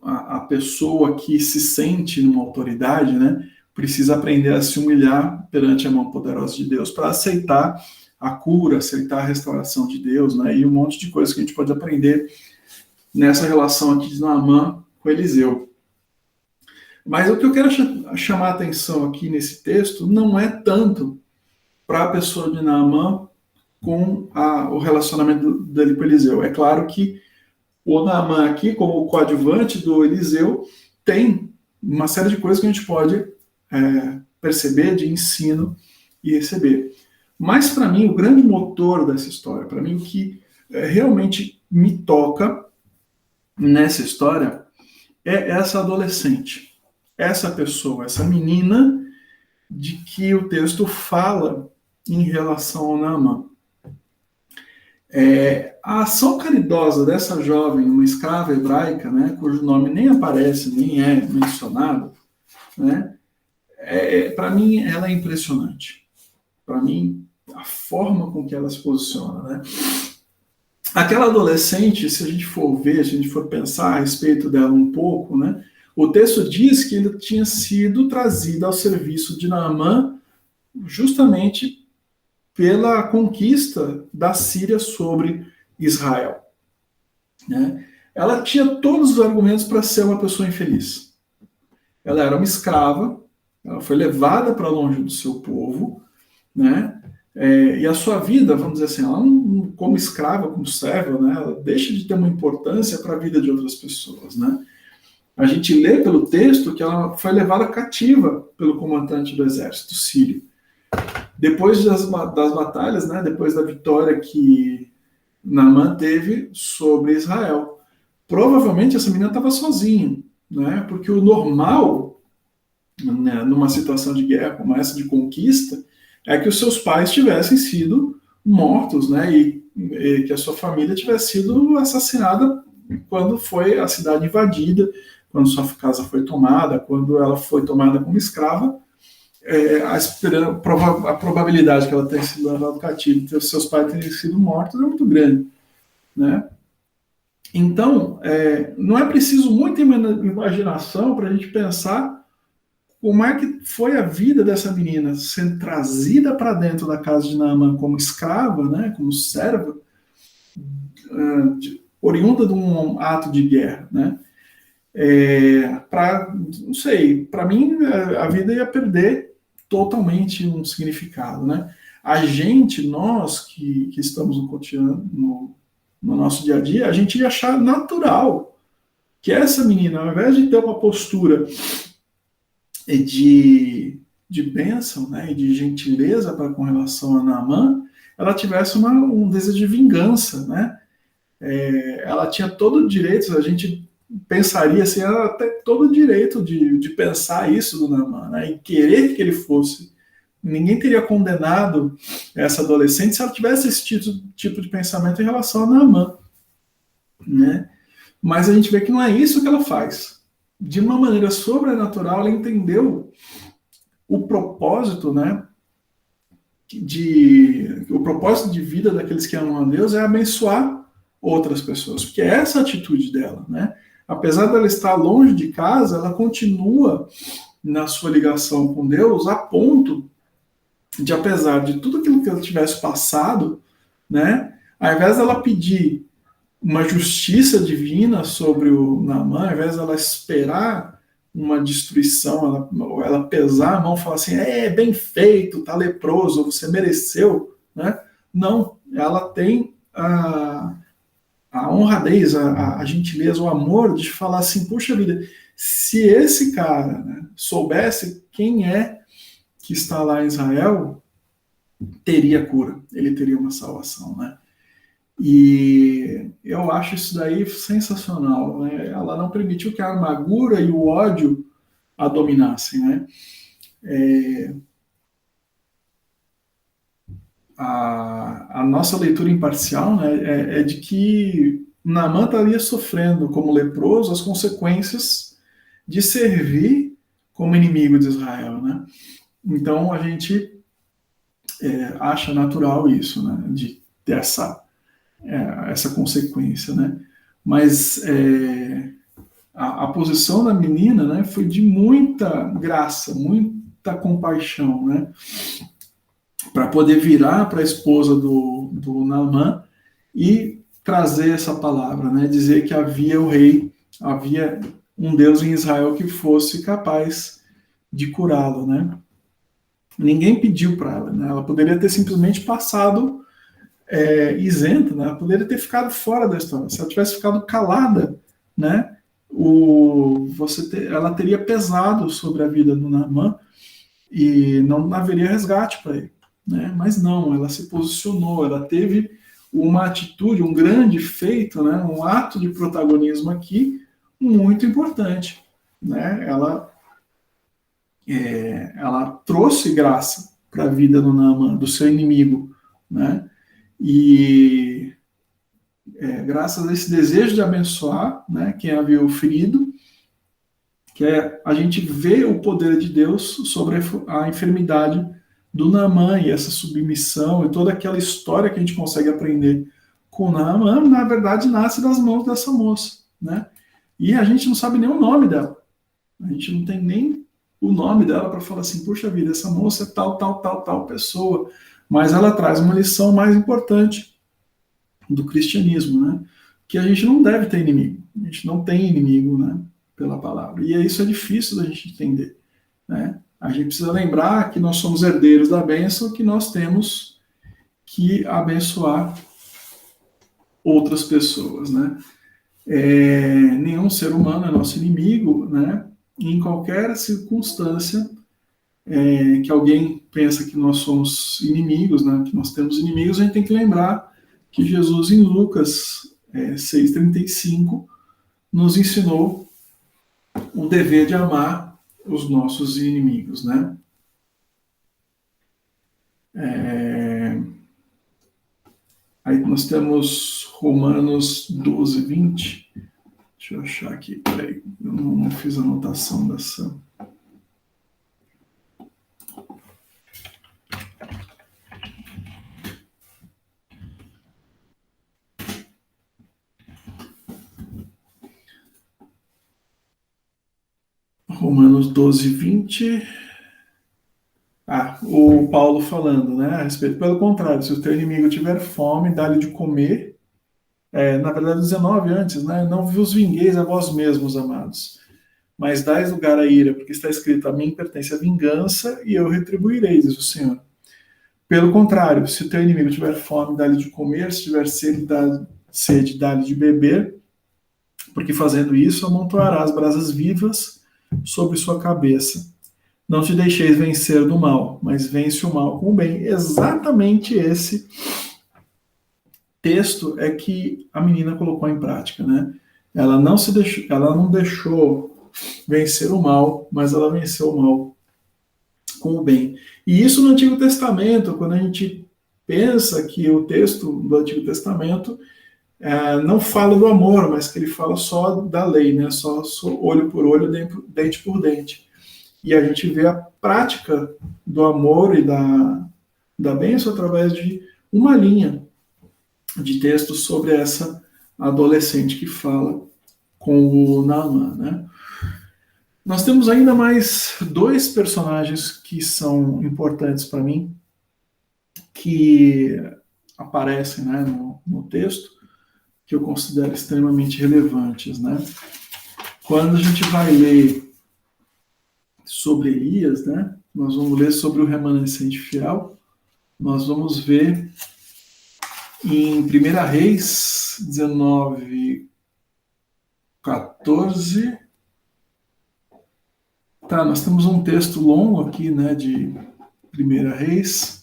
a pessoa que se sente numa autoridade, né, precisa aprender a se humilhar perante a mão poderosa de Deus para aceitar a cura, aceitar a restauração de Deus, né? E um monte de coisas que a gente pode aprender nessa relação aqui de Naamã com Eliseu. Mas o que eu quero chamar a atenção aqui nesse texto não é tanto para a pessoa de Naamã com o relacionamento dele com Eliseu. É claro que o Naamã aqui, como coadjuvante do Eliseu, tem uma série de coisas que a gente pode perceber de ensino e receber. Mas, para mim, o grande motor dessa história, para mim, o que realmente me toca nessa história é essa adolescente, essa pessoa, essa menina de que o texto fala em relação ao Naamã. A ação caridosa dessa jovem, uma escrava hebraica, né, cujo nome nem aparece, nem é mencionado, né, para mim, ela é impressionante. Para mim, a forma com que ela se posiciona, né? Aquela adolescente, se a gente for ver, se a gente for pensar a respeito dela um pouco, né? O texto diz que ele tinha sido trazido ao serviço de Naamã justamente pela conquista da Síria sobre Israel, né? Ela tinha todos os argumentos para ser uma pessoa infeliz. Ela era uma escrava, ela foi levada para longe do seu povo, né? E a sua vida, vamos dizer assim, ela não, como escrava, como serva, né? Ela deixa de ter uma importância para a vida de outras pessoas, né? A gente lê pelo texto que ela foi levada cativa pelo comandante do exército sírio. Depois das batalhas, né? Depois da vitória que Naamã teve sobre Israel. Provavelmente essa menina estava sozinha, né? Porque o normal, né, numa situação de guerra como essa, de conquista, é que os seus pais tivessem sido mortos, né? E que a sua família tivesse sido assassinada quando foi a cidade invadida, quando sua casa foi tomada, quando ela foi tomada como escrava. A probabilidade que ela tenha sido levada cativo e que seus pais tenham sido mortos é muito grande, né? Então, não é preciso muita imaginação para a gente pensar como é que foi a vida dessa menina sendo trazida para dentro da casa de Naamã como escrava, né, como serva, oriunda de um ato de guerra, né? Não sei, para mim a vida ia perder totalmente um significado, né? Nós que estamos no cotidiano, no nosso dia a dia, a gente ia achar natural que essa menina, ao invés de ter uma postura de bênção, né, e de gentileza para com relação a Naamã, ela tivesse um desejo de vingança, né? Ela tinha todo o direito, a gente pensaria assim, ela até todo o direito de pensar isso do Naamã, né, e querer que ele fosse. Ninguém teria condenado essa adolescente se ela tivesse esse tipo de pensamento em relação a Naamã, né? Mas a gente vê que não é isso que ela faz. De uma maneira sobrenatural, ela entendeu o propósito, né? O propósito de vida daqueles que amam a Deus é abençoar outras pessoas, porque é essa a atitude dela, né? Apesar dela estar longe de casa, ela continua na sua ligação com Deus a ponto de, apesar de tudo aquilo que ela tivesse passado, né? Ao invés dela pedir uma justiça divina sobre o Naamã, ao invés dela esperar uma destruição, ela pesar a mão e falar assim, bem feito, tá leproso, você mereceu, né? Não, ela tem a honradez, a gentileza, o amor de falar assim, puxa vida, se esse cara, né, soubesse quem é que está lá em Israel, teria cura, ele teria uma salvação, né? E eu acho isso daí sensacional, né? Ela não permitiu que a amargura e o ódio a dominassem, né? A nossa leitura imparcial, né, é de que Naamã estaria sofrendo como leproso as consequências de servir como inimigo de Israel, né? Então a gente acha natural isso, né, de ter essa consequência, né? Mas a posição da menina, né, foi de muita graça, muita compaixão, né? Para poder virar para a esposa do Naamã e trazer essa palavra, né? Dizer que havia o rei, havia um Deus em Israel que fosse capaz de curá-lo, né? Ninguém pediu para ela, né? Ela poderia ter simplesmente passado isenta, né? Ela poderia ter ficado fora da história. Se ela tivesse ficado calada, né? Ela teria pesado sobre a vida do Naamã e não haveria resgate para ele, né? Mas não, ela se posicionou, ela teve uma atitude, um grande feito, né? Um ato de protagonismo aqui muito importante, né? Ela trouxe graça para a vida do Naamã, do seu inimigo, né? E graças a esse desejo de abençoar, né, quem a viu ferido, que é a gente vê o poder de Deus sobre a enfermidade do Naamã e essa submissão e toda aquela história que a gente consegue aprender com Naamã, na verdade, nasce das mãos dessa moça, né? E a gente não sabe nem o nome dela. A gente não tem nem o nome dela para falar assim, puxa vida, essa moça é tal, tal, tal, tal pessoa. Mas ela traz uma lição mais importante do cristianismo, né? Que a gente não deve ter inimigo. A gente não tem inimigo, né? Pela palavra. E isso é difícil da gente entender, né? A gente precisa lembrar que nós somos herdeiros da bênção, que nós temos que abençoar outras pessoas, né? Nenhum ser humano é nosso inimigo, né? E em qualquer circunstância que alguém pensa que nós somos inimigos, né? Que nós temos inimigos, a gente tem que lembrar que Jesus em Lucas 6,35 nos ensinou o dever de amar os nossos inimigos, né? Aí nós temos Romanos 12:20. Deixa eu achar aqui, peraí, eu não fiz a anotação dessa. Romanos 12:20. O Paulo falando, né, a respeito. Pelo contrário, se o teu inimigo tiver fome, dá-lhe de comer. Na verdade, 19 antes, né? Não vos vingueis a vós mesmos, amados, mas dais lugar à ira, porque está escrito: a mim pertence a vingança e eu retribuirei, diz o Senhor. Pelo contrário, se o teu inimigo tiver fome, dá-lhe de comer, se tiver sede, dá-lhe de beber, porque fazendo isso, amontoarás brasas vivas sobre sua cabeça. Não te deixeis vencer do mal, mas vence o mal com o bem. Exatamente esse texto é que a menina colocou em prática, né? Ela não deixou vencer o mal, mas ela venceu o mal com o bem. E isso no Antigo Testamento, quando a gente pensa que o texto do Antigo Testamento não fala do amor, mas que ele fala só da lei, né? Só olho por olho, dente por dente. E a gente vê a prática do amor e da bênção através de uma linha de texto sobre essa adolescente que fala com o Naamã, né? Nós temos ainda mais dois personagens que são importantes para mim, que aparecem, né, no texto, que eu considero extremamente relevantes, né? Quando a gente vai ler sobre Elias, né, nós vamos ler sobre o remanescente fiel, nós vamos ver em 1 Reis 19:14. Tá, nós temos um texto longo aqui, né, de 1 Reis.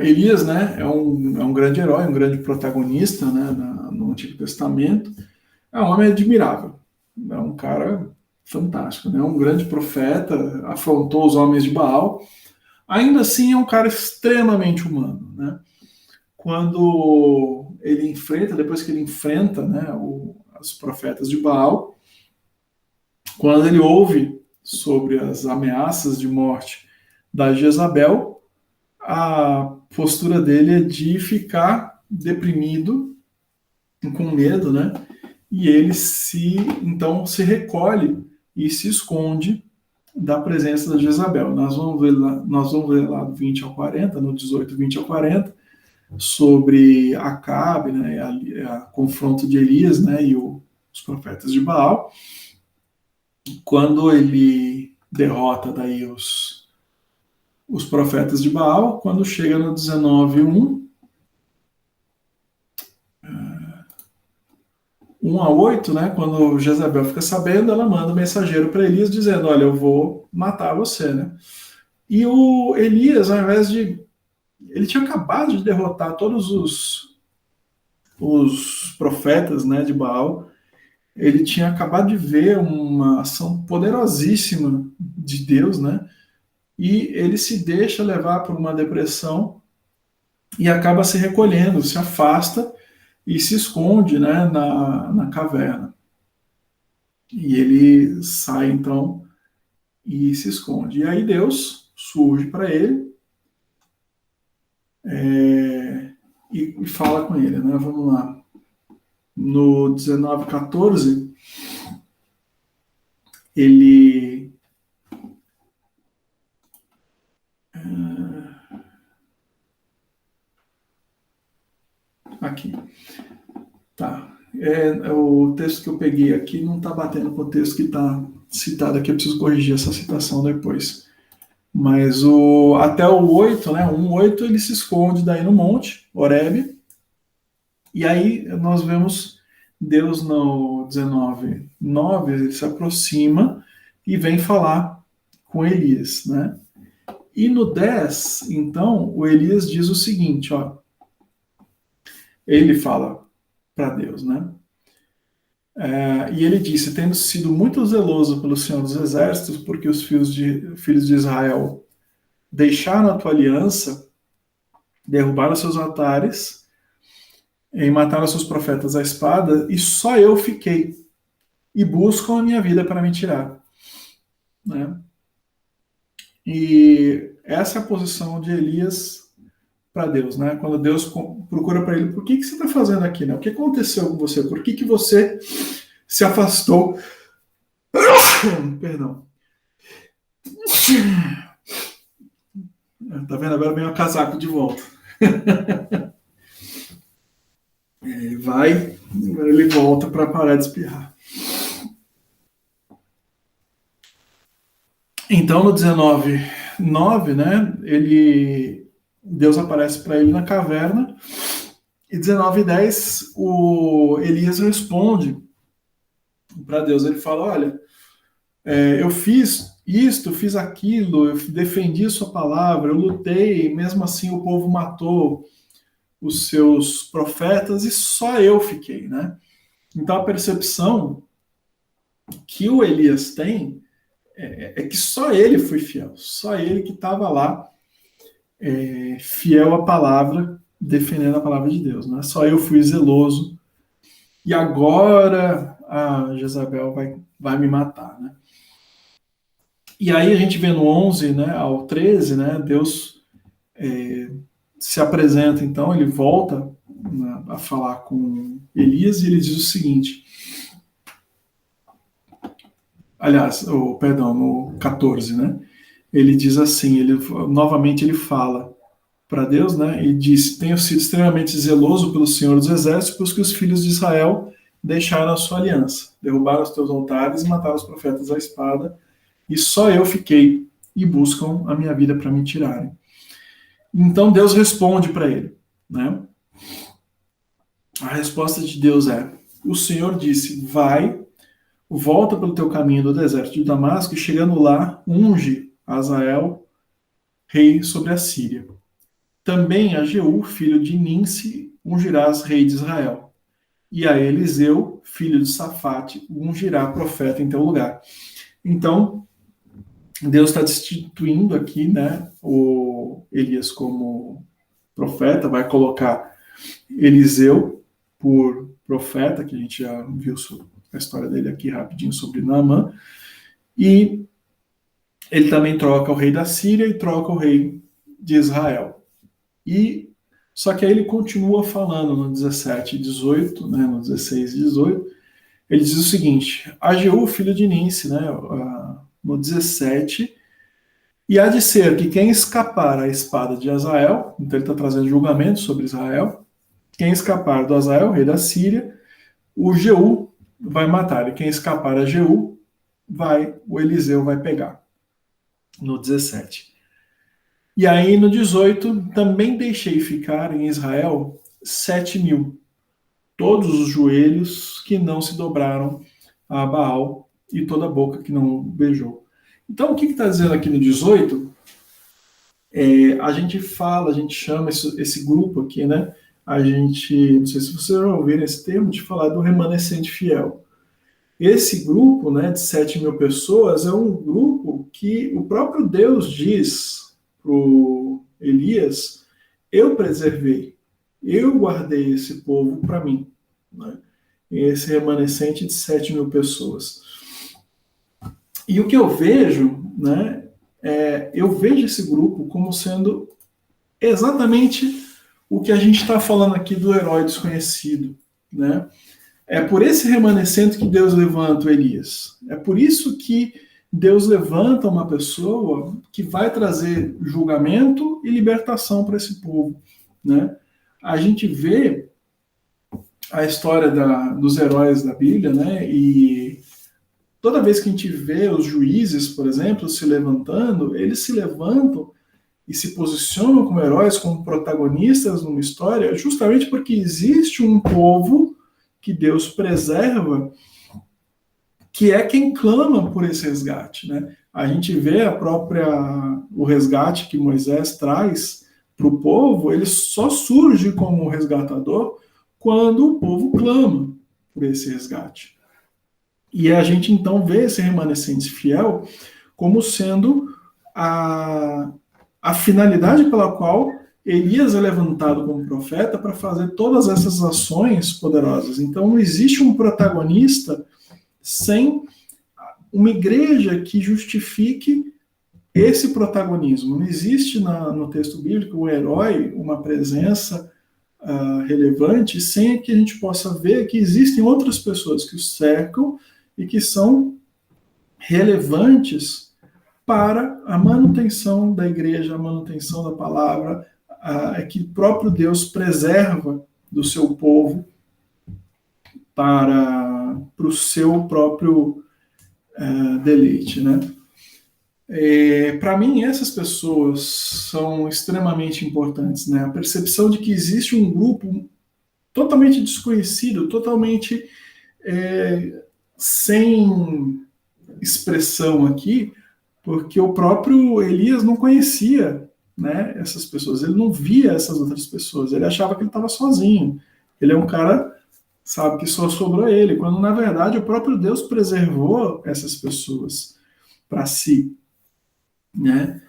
Elias, né, é um grande herói, um grande protagonista, né, no Antigo Testamento. É um homem admirável, é um cara fantástico, né, um grande profeta, afrontou os homens de Baal. Ainda assim, é um cara extremamente humano, né? Quando ele enfrenta, depois que ele enfrenta, né, os profetas de Baal, quando ele ouve sobre as ameaças de morte da Jezabel, a postura dele é de ficar deprimido, com medo, né? E ele então se recolhe e se esconde da presença da Jezabel. Nós vamos ver lá do 20 ao 40, no 18, 20 ao 40, sobre Acabe, né, a confronto de Elias, né, e os profetas de Baal. Quando ele derrota daí os profetas de Baal, quando chega no 19:1, 1 a 8, né, quando Jezabel fica sabendo, ela manda um mensageiro para Elias dizendo: olha, eu vou matar você, né? E o Elias, ao invés de... Ele tinha acabado de derrotar todos os profetas, né, de Baal. ele tinha acabado de ver uma ação poderosíssima de Deus, né? E ele se deixa levar por uma depressão e acaba se recolhendo, se afasta e se esconde, né, na caverna. E ele sai, então, e se esconde. E aí Deus surge para ele e fala com ele, né? Vamos lá. No 19:14, ele aqui, tá. O texto que eu peguei aqui não está batendo com o texto que está citado aqui, eu preciso corrigir essa citação depois. Mas até o 8, né, 1:8, ele se esconde daí no monte, Horebe, e aí nós vemos Deus no 19:9, ele se aproxima e vem falar com Elias, né? E no 10, então, o Elias diz o seguinte, ó, ele fala para Deus, né? E ele disse, tendo sido muito zeloso pelo Senhor dos Exércitos, porque os filhos de Israel deixaram a tua aliança, derrubaram seus altares, e mataram seus profetas à espada, e só eu fiquei, e buscam a minha vida para me tirar. Né? E essa é a posição de Elias para Deus, né? Quando Deus procura para ele, por que você está fazendo aqui? Né? O que aconteceu com você? Por que você se afastou? Perdão. Tá vendo? Agora vem o casaco de volta. Ele vai, agora ele volta para parar de espirrar. Então, no 19:9, né, Deus aparece para ele na caverna, e 19:10, o Elias responde para Deus. Ele fala, olha, eu fiz isto, fiz aquilo, eu defendi a sua palavra, eu lutei, mesmo assim o povo matou os seus profetas e só eu fiquei, né? Então a percepção que o Elias tem é que só ele foi fiel, só ele que estava lá fiel à palavra, defendendo a palavra de Deus, né? Só eu fui zeloso e agora a Jezabel vai me matar, né? E aí a gente vê no 11, né, ao 13, né, Deus se apresenta, então, ele volta, né, a falar com Elias e ele diz o seguinte, aliás, perdão, no 14, né, ele diz assim, novamente ele fala para Deus, né, e diz, tenho sido extremamente zeloso pelo Senhor dos Exércitos, pois que os filhos de Israel deixaram a sua aliança, derrubaram os teus altares e mataram os profetas à espada, e só eu fiquei, e buscam a minha vida para me tirarem. Então Deus responde para ele, né? A resposta de Deus é, o Senhor disse, vai, volta pelo teu caminho do deserto de Damasco, e chegando lá, unge Azael, rei sobre a Síria. Também a Jeú, filho de Ninsi, ungirás rei de Israel. E a Eliseu, filho de Safate, ungirá profeta em teu lugar. Então, Deus está destituindo aqui, né, o Elias como profeta, vai colocar Eliseu por profeta, que a gente já viu a história dele aqui rapidinho sobre Naamã, e ele também troca o rei da Síria e troca o rei de Israel. Só que aí ele continua falando no 17 e 18, né, no 16 e 18, ele diz o seguinte, a Jeú, filho de Ninsi, né, no 17, e há de ser que quem escapar à espada de Azael, então ele está trazendo julgamento sobre Israel, quem escapar do Azael, rei da Síria, o Jeú vai matar, e quem escapar a Jeú, o Eliseu vai pegar, no 17. E aí no 18, também deixei ficar em Israel 7.000, todos os joelhos que não se dobraram a Baal e toda a boca que não beijou. Então, o que está dizendo aqui no 18? A gente chama esse grupo aqui, né? Não sei se vocês já ouviram esse termo, de falar do remanescente fiel. Esse grupo, né, de 7.000 pessoas é um grupo que o próprio Deus diz para Elias: eu preservei, eu guardei esse povo para mim, né? Esse remanescente de 7.000 pessoas. E o que eu vejo, né, eu vejo esse grupo como sendo exatamente o que a gente está falando aqui do herói desconhecido, né? É por esse remanescente que Deus levanta o Elias. É por isso que Deus levanta uma pessoa que vai trazer julgamento e libertação para esse povo, né? A gente vê a história dos heróis da Bíblia, né? E toda vez que a gente vê os juízes, por exemplo, se levantando, eles se levantam e se posicionam como heróis, como protagonistas numa história, justamente porque existe um povo que Deus preserva, que é quem clama por esse resgate, né? A gente vê o resgate que Moisés traz para o povo, ele só surge como resgatador quando o povo clama por esse resgate. E a gente então vê esse remanescente fiel como sendo a finalidade pela qual Elias é levantado como profeta para fazer todas essas ações poderosas. Então não existe um protagonista sem uma igreja que justifique esse protagonismo. Não existe no texto bíblico um herói, uma presença relevante, sem que a gente possa ver que existem outras pessoas que o cercam e que são relevantes para a manutenção da igreja, a manutenção da palavra, que o próprio Deus preserva do seu povo para o seu próprio deleite, né? Para mim, essas pessoas são extremamente importantes, né? A percepção de que existe um grupo totalmente desconhecido, totalmente sem expressão aqui, porque o próprio Elias não conhecia, né, essas pessoas, ele não via essas outras pessoas, ele achava que ele estava sozinho. Ele é um cara, sabe, que só sobrou ele, quando na verdade o próprio Deus preservou essas pessoas para si, né?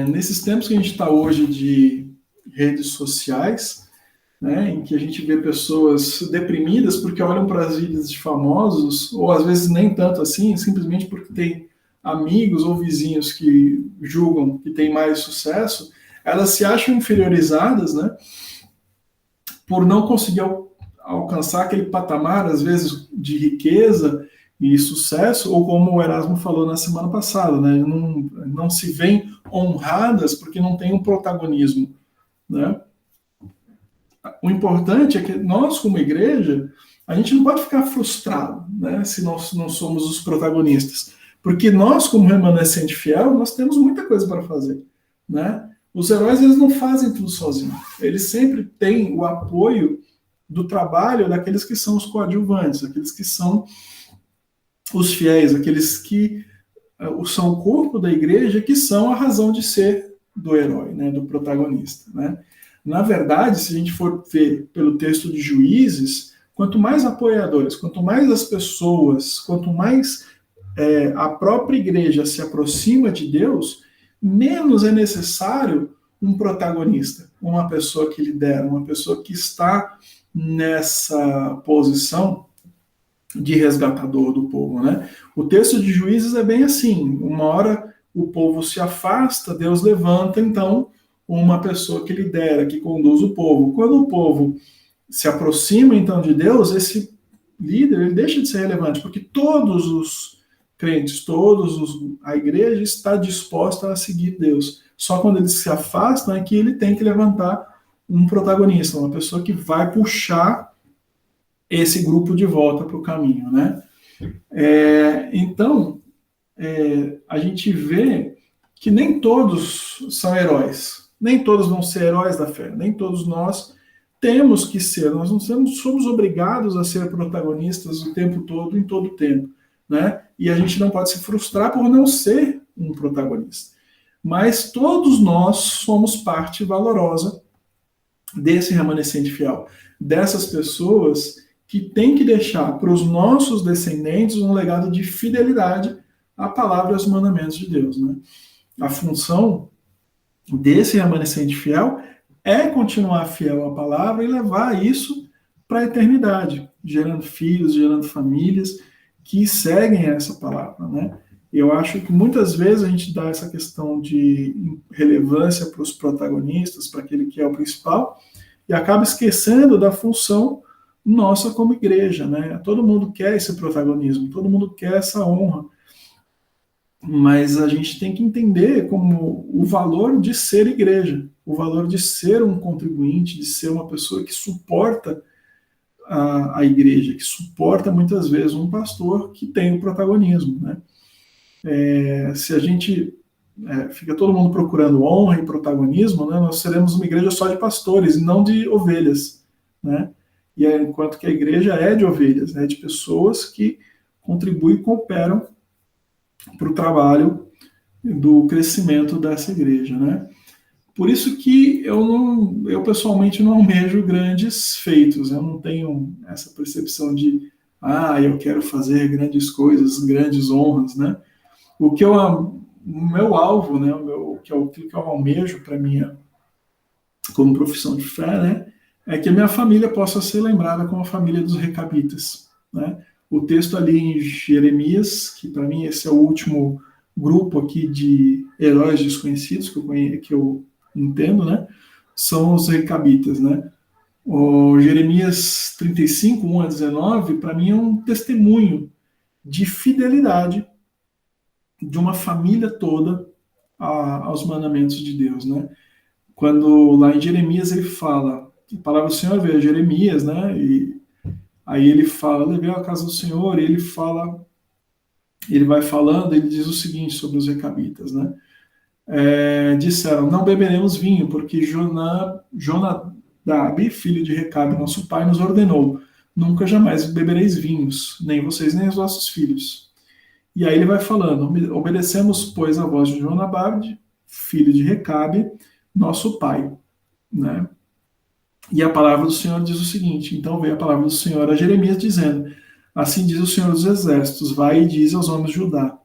Nesses tempos que a gente está hoje de redes sociais, né, em que a gente vê pessoas deprimidas porque olham para as vidas de famosos, ou às vezes nem tanto assim, simplesmente porque tem amigos ou vizinhos que julgam que tem mais sucesso, elas se acham inferiorizadas, né, por não conseguir alcançar aquele patamar, às vezes, de riqueza e sucesso, ou como o Erasmo falou na semana passada, né, não se veem honradas porque não tem um protagonismo, né. O importante é que nós, como igreja, a gente não pode ficar frustrado, né, se nós não somos os protagonistas. Porque nós, como remanescente fiel, nós temos muita coisa para fazer, né? Os heróis, eles não fazem tudo sozinhos. Eles sempre têm o apoio do trabalho daqueles que são os coadjuvantes, aqueles que são os fiéis, aqueles que são o corpo da igreja, que são a razão de ser do herói, né, do protagonista, né? Na verdade, se a gente for ver pelo texto de Juízes, quanto mais apoiadores, quanto mais as pessoas, quanto mais a própria igreja se aproxima de Deus, menos é necessário um protagonista, uma pessoa que lidera, uma pessoa que está nessa posição de resgatador do povo, né? O texto de Juízes é bem assim, uma hora o povo se afasta, Deus levanta, então, uma pessoa que lidera, que conduz o povo. Quando o povo se aproxima, então, de Deus, esse líder, ele deixa de ser relevante, porque todos os crentes, a igreja está disposta a seguir Deus. Só quando eles se afastam é que ele tem que levantar um protagonista, uma pessoa que vai puxar esse grupo de volta para o caminho, né? Então, a gente vê que nem todos são heróis, nem todos vão ser heróis da fé, nem todos nós temos que ser, nós não somos obrigados a ser protagonistas o tempo todo, em todo o tempo, né? E a gente não pode se frustrar por não ser um protagonista. Mas todos nós somos parte valorosa desse remanescente fiel, dessas pessoas que tem que deixar para os nossos descendentes um legado de fidelidade à palavra e aos mandamentos de Deus, né? A função desse remanescente fiel é continuar fiel à palavra e levar isso para a eternidade, gerando filhos, gerando famílias que seguem essa palavra, né? Eu acho que muitas vezes a gente dá essa questão de relevância para os protagonistas, para aquele que é o principal, e acaba esquecendo da função nossa como igreja, né? Todo mundo quer esse protagonismo, todo mundo quer essa honra, mas a gente tem que entender como o valor de ser igreja, o valor de ser um contribuinte, de ser uma pessoa que suporta a igreja, que suporta muitas vezes um pastor que tem o protagonismo, né? Se a gente fica todo mundo procurando honra e protagonismo, né, nós seremos uma igreja só de pastores e não de ovelhas, né? E enquanto que a igreja é de ovelhas, é de pessoas que contribuem e cooperam para o trabalho do crescimento dessa igreja, né? Por isso que eu pessoalmente não almejo grandes feitos, eu não tenho essa percepção de, eu quero fazer grandes coisas, grandes honras, né? O meu alvo, né, o que eu almejo para minha como profissão de fé, né, é que a minha família possa ser lembrada como a família dos recabitas, né? O texto ali em Jeremias, que para mim esse é o último grupo aqui de heróis desconhecidos que eu entendo, né, são os recabitas, né? O Jeremias 35, 1 a 19, para mim é um testemunho de fidelidade de uma família toda aos mandamentos de Deus, né? Quando lá em Jeremias ele fala, a palavra do Senhor veio a Jeremias, né? E aí ele fala, levei a casa do Senhor, e ele fala, ele vai falando, ele diz o seguinte sobre os recabitas, né? Disseram, não beberemos vinho, porque Jonadab, filho de Recabe, nosso pai, nos ordenou, nunca jamais bebereis vinhos, nem vocês nem os vossos filhos. E aí ele vai falando, obedecemos, pois, a voz de Jonadab, filho de Recabe, nosso pai, né? E a palavra do Senhor diz o seguinte, então veio a palavra do Senhor a Jeremias dizendo, assim diz o Senhor dos Exércitos, vai e diz aos homens de Judá,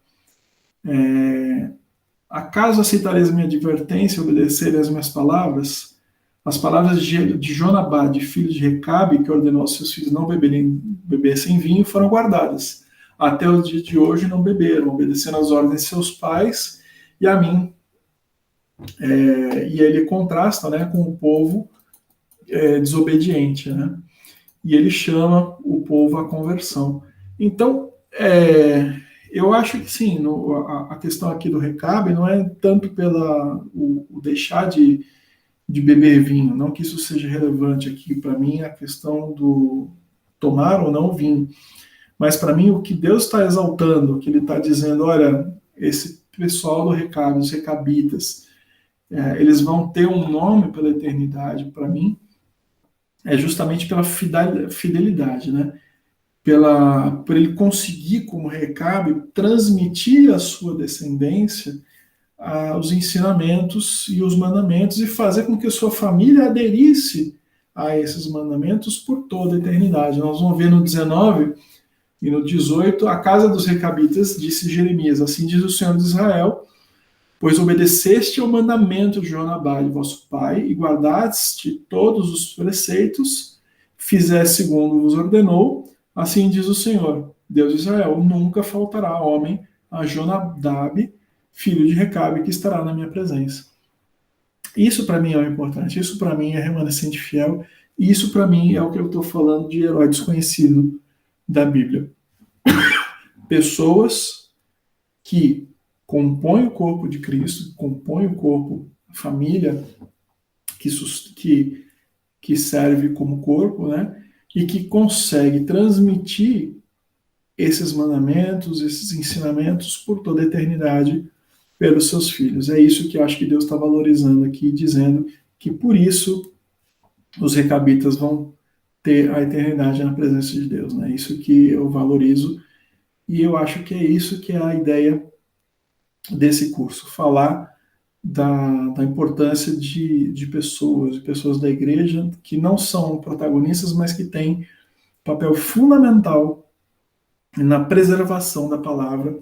acaso aceitareis a minha advertência e obedecerem as minhas palavras? As palavras de Jonadab, filho de Recabe, que ordenou aos seus filhos não bebessem vinho, foram guardadas. Até o dia de hoje não beberam, obedecendo às ordens de seus pais e a mim. E ele contrasta, né, com o povo desobediente, né? E ele chama o povo à conversão. Então, eu acho que sim, a questão aqui do Recabe não é tanto pela o deixar de beber vinho, não que isso seja relevante aqui para mim, a questão do tomar ou não vinho, mas para mim o que Deus está exaltando, o que ele está dizendo, olha, esse pessoal do Recabe, os recabitas, eles vão ter um nome pela eternidade, para mim, é justamente pela fidelidade, né? Por ele conseguir, como Recabe, transmitir à sua descendência os ensinamentos e os mandamentos e fazer com que a sua família aderisse a esses mandamentos por toda a eternidade. Nós vamos ver no 19 e no 18, a casa dos recabitas, disse Jeremias, assim diz o Senhor de Israel, pois obedeceste ao mandamento de Jonadab, vosso pai, e guardaste todos os preceitos, fizeste segundo vos ordenou, assim diz o Senhor, Deus de Israel, nunca faltará homem a Jonadab, filho de Recabe, que estará na minha presença. Isso para mim é o importante, isso para mim é remanescente fiel, e isso para mim é o que eu estou falando de herói desconhecido da Bíblia. Pessoas que compõem o corpo de Cristo, compõem o corpo, a família que serve como corpo, né? E que consegue transmitir esses mandamentos, esses ensinamentos por toda a eternidade pelos seus filhos. É isso que eu acho que Deus está valorizando aqui, dizendo que por isso os recabitas vão ter a eternidade na presença de Deus, né? Isso que eu valorizo e eu acho que é isso que é a ideia desse curso, falar da importância de pessoas da igreja que não são protagonistas, mas que têm papel fundamental na preservação da palavra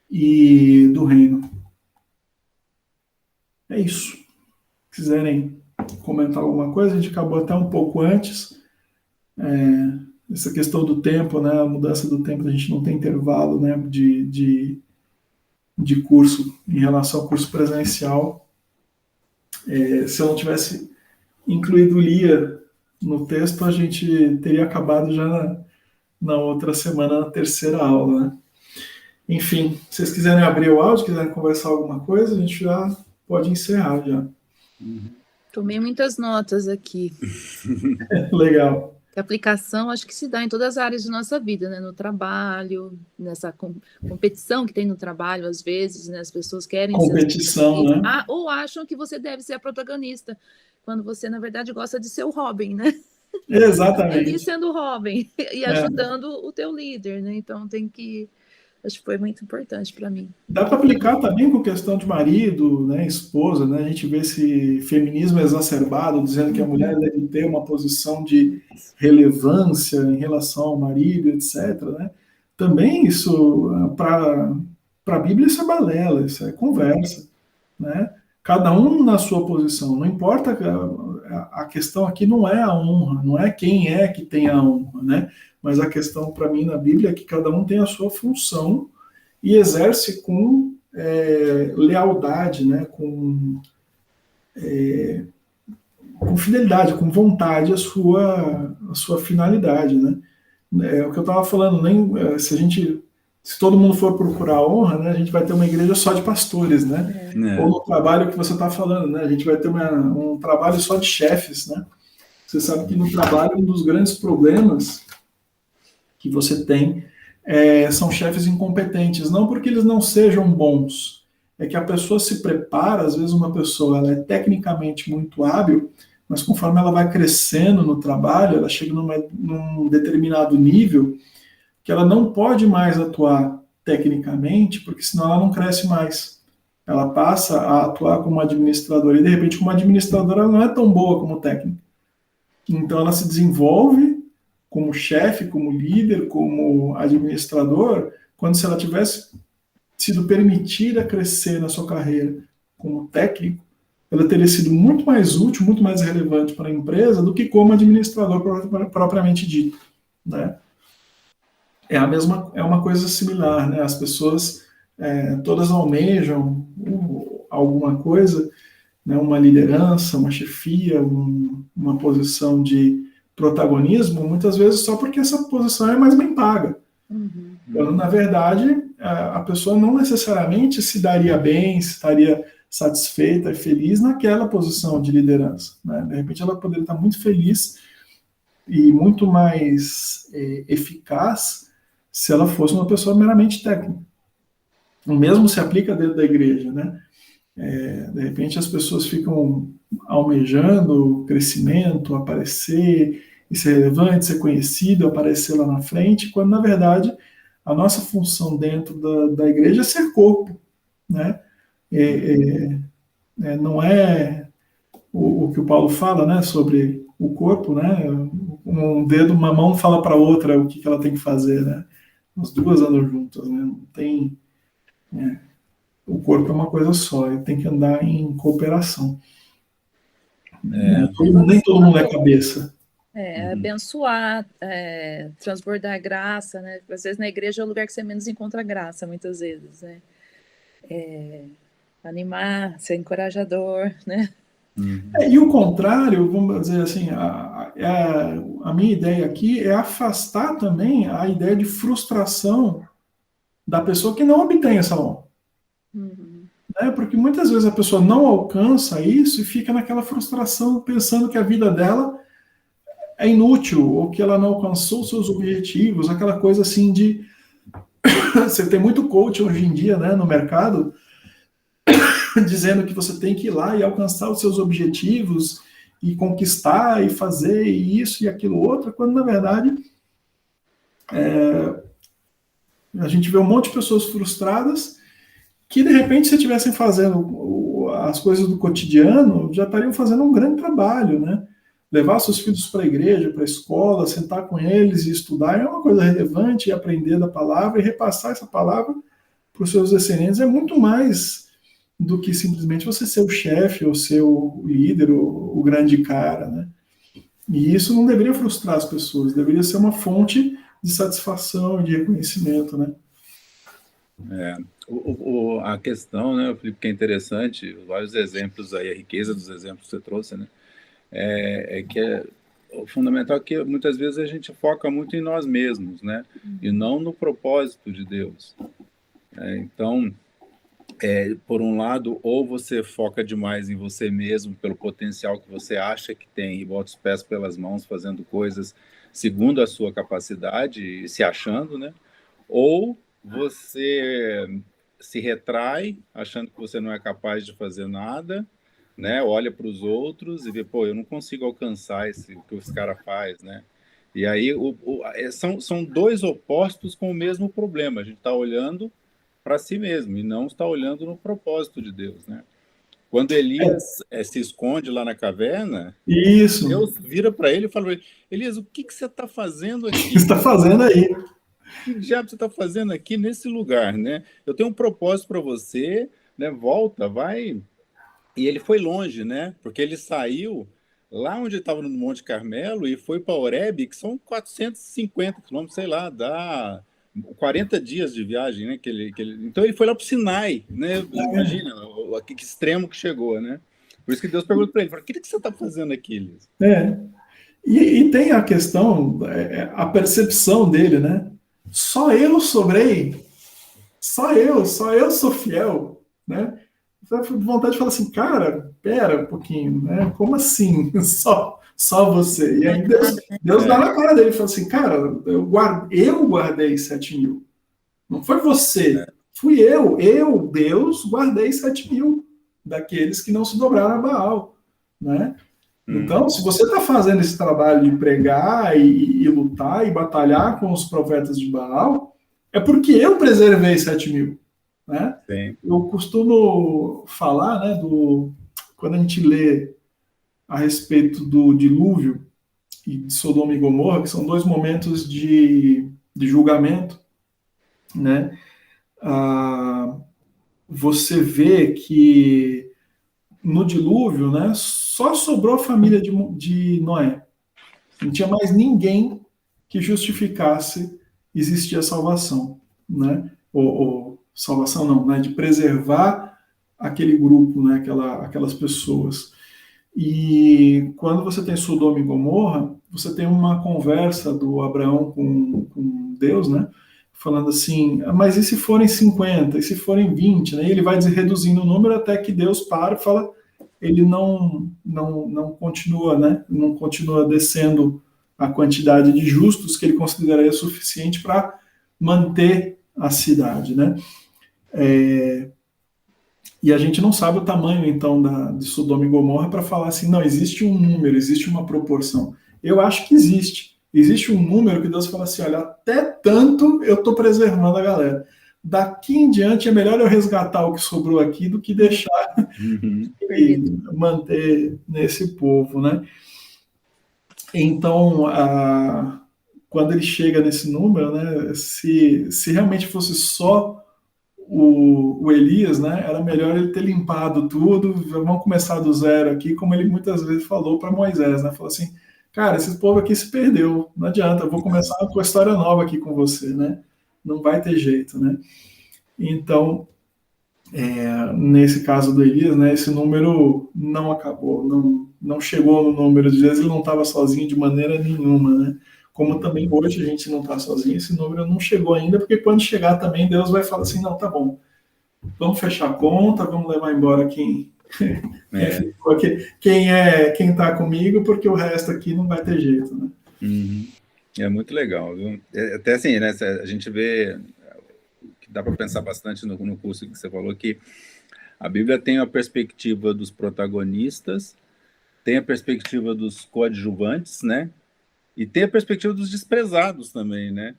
e do reino. É isso. Se quiserem comentar alguma coisa, a gente acabou até um pouco antes. Essa questão do tempo, né, a mudança do tempo, a gente não tem intervalo, né, de curso em relação ao curso presencial. Se eu não tivesse incluído Lia no texto, a gente teria acabado já na outra semana, na terceira aula, né? Enfim, se vocês quiserem abrir o áudio, quiserem conversar alguma coisa, a gente já pode encerrar já. Tomei muitas notas aqui. Legal. Que a aplicação acho que se dá em todas as áreas de nossa vida, né? No trabalho, nessa competição que tem no trabalho, às vezes, né? As pessoas querem competição, ser né? ou acham que você deve ser a protagonista, quando você, na verdade, gosta de ser o Robin, né? Exatamente. E sendo o Robin e ajudando o teu líder, né? Então tem que... Acho que foi muito importante para mim. Dá para aplicar também com questão de marido, né, esposa, né? A gente vê esse feminismo exacerbado, dizendo que a mulher deve ter uma posição de relevância em relação ao marido, etc. Né? Também isso, para a Bíblia, isso é balela, isso é conversa. Né? Cada um na sua posição. Não importa, a questão aqui não é a honra, não é quem é que tem a honra, né? Mas a questão para mim na Bíblia é que cada um tem a sua função e exerce com lealdade, né? Com fidelidade, com vontade a sua finalidade, né? É o que eu estava falando, se todo mundo for procurar honra, né, a gente vai ter uma igreja só de pastores, né? Ou no trabalho que você está falando, né? A gente vai ter um trabalho só de chefes, né? Você sabe que no trabalho um dos grandes problemas que você tem são chefes incompetentes, não porque eles não sejam bons, é que a pessoa se prepara, às vezes uma pessoa ela é tecnicamente muito hábil, mas conforme ela vai crescendo no trabalho, ela chega num determinado nível que ela não pode mais atuar tecnicamente, porque senão ela não cresce mais. Ela passa a atuar como administradora, e de repente como administradora ela não é tão boa como técnica. Então ela se desenvolve como chefe, como líder, como administrador, quando se ela tivesse sido permitida crescer na sua carreira como técnico, ela teria sido muito mais útil, muito mais relevante para a empresa do que como administrador propriamente dito, né? É uma coisa similar, né? As pessoas todas almejam alguma coisa, né? Uma liderança, uma chefia, uma posição de protagonismo, muitas vezes só porque essa posição é mais bem paga. Quando, na verdade, a pessoa não necessariamente se daria bem, se estaria satisfeita e feliz naquela posição de liderança. Né? De repente, ela poderia estar muito feliz e muito mais eficaz se ela fosse uma pessoa meramente técnica. O mesmo se aplica dentro da igreja, né? De repente, as pessoas ficam almejando crescimento, aparecer, e ser relevante, ser conhecido, aparecer lá na frente, quando, na verdade, a nossa função dentro da igreja é ser corpo, né? Não é o que o Paulo fala, né, sobre o corpo, né? Uma mão fala para a outra o que ela tem que fazer, né? As duas andam juntas, né? Não tem... o corpo é uma coisa só, ele tem que andar em cooperação. Nem todo mundo é cabeça. Abençoar, transbordar graça, né? Às vezes na igreja é o lugar que você menos encontra graça, muitas vezes, né? Animar, ser encorajador, né? E o contrário, vamos dizer assim, a minha ideia aqui é afastar também a ideia de frustração da pessoa que não obtém essa honra. Porque muitas vezes a pessoa não alcança isso e fica naquela frustração, pensando que a vida dela é inútil, ou que ela não alcançou seus objetivos, aquela coisa assim de... Você tem muito coach hoje em dia, né, no mercado, dizendo que você tem que ir lá e alcançar os seus objetivos, e conquistar, e fazer isso e aquilo outro, quando na verdade a gente vê um monte de pessoas frustradas que de repente se estivessem fazendo as coisas do cotidiano, já estariam fazendo um grande trabalho, né? levar seus filhos para a igreja, para a escola, sentar com eles e estudar é uma coisa relevante, e aprender da palavra e repassar essa palavra para os seus descendentes é muito mais do que simplesmente você ser o chefe, ou ser o líder, o grande cara, né? E isso não deveria frustrar as pessoas, deveria ser uma fonte de satisfação e de reconhecimento, né? A questão, né, Felipe, que é interessante, vários exemplos aí, a riqueza dos exemplos que você trouxe, né, o fundamental é que muitas vezes a gente foca muito em nós mesmos, né, e não no propósito de Deus. Então, por um lado, ou você foca demais em você mesmo, pelo potencial que você acha que tem, e bota os pés pelas mãos fazendo coisas segundo a sua capacidade, se achando, né, ou você se retrai, achando que você não é capaz de fazer nada, né? Olha para os outros e vê, pô, eu não consigo alcançar o que esse cara faz, né? E aí são dois opostos com o mesmo problema. A gente está olhando para si mesmo e não está olhando no propósito de Deus, né? Quando Elias se esconde lá na caverna, Isso. Deus vira para ele e fala: Elias, o que você está fazendo aqui? O que você está fazendo aí? Que diabo você está fazendo aqui nesse lugar, né? Eu tenho um propósito para você, né? Volta, vai. E ele foi longe, né? Porque ele saiu lá onde estava no Monte Carmelo e foi para Horebe, que são 450 quilômetros, sei lá, dá 40 dias de viagem, né? Então ele foi lá para o Sinai, né? Imagina que extremo que chegou, né? Por isso que Deus perguntou para ele: o que você está fazendo aqui, Elias? E tem a questão, a percepção dele, né? Só eu sobrei, só eu sou fiel, né? Então, vontade de falar assim, cara, pera um pouquinho, né? Como assim? Só você. E aí Deus dá na cara dele e fala assim, cara, eu guardei 7.000. Não foi você, fui eu, Deus, guardei 7.000 daqueles que não se dobraram a Baal, né? Então, se você está fazendo esse trabalho de pregar e lutar e batalhar com os profetas de Baal, é porque eu preservei 7.000. Né? Eu costumo falar, né, quando a gente lê a respeito do dilúvio e de Sodoma e Gomorra, que são dois momentos de julgamento, né? Você vê que no dilúvio, né, só sobrou a família de Noé. Não tinha mais ninguém que justificasse existir a salvação, né? Ou salvação não, né? De preservar aquele grupo, né? Aquelas pessoas. E quando você tem Sodoma e Gomorra, você tem uma conversa do Abraão com Deus, né? Falando assim, mas e se forem 50, e se forem 20, né? E ele vai reduzindo o número até que Deus para e fala, ele não continua, né? Não continua descendo a quantidade de justos que ele consideraria suficiente para manter a cidade, né? E a gente não sabe o tamanho, então, de Sodoma e Gomorra para falar assim, não, existe um número, existe uma proporção. Eu acho que existe. Existe um número que Deus fala assim, olha, até tanto eu estou preservando a galera. Daqui em diante é melhor eu resgatar o que sobrou aqui do que deixar e manter nesse povo, né? Então, quando ele chega nesse número, né, se realmente fosse só o Elias, né, era melhor ele ter limpado tudo, vamos começar do zero aqui, como ele muitas vezes falou para Moisés, né, falou assim, cara, esse povo aqui se perdeu, não adianta, eu vou começar uma história nova aqui com você, né, não vai ter jeito, né. Então, nesse caso do Elias, né, esse número não acabou, não chegou no número de vezes, ele não estava sozinho de maneira nenhuma, né? Como também hoje a gente não está sozinho, esse número não chegou ainda, porque quando chegar também Deus vai falar assim, não, tá bom, vamos fechar a conta, vamos levar embora quem está comigo, porque o resto aqui não vai ter jeito, né? É muito legal, viu? Até assim, né? A gente vê que dá para pensar bastante no curso que você falou, que a Bíblia tem a perspectiva dos protagonistas, tem a perspectiva dos coadjuvantes, né? E tem a perspectiva dos desprezados também, né?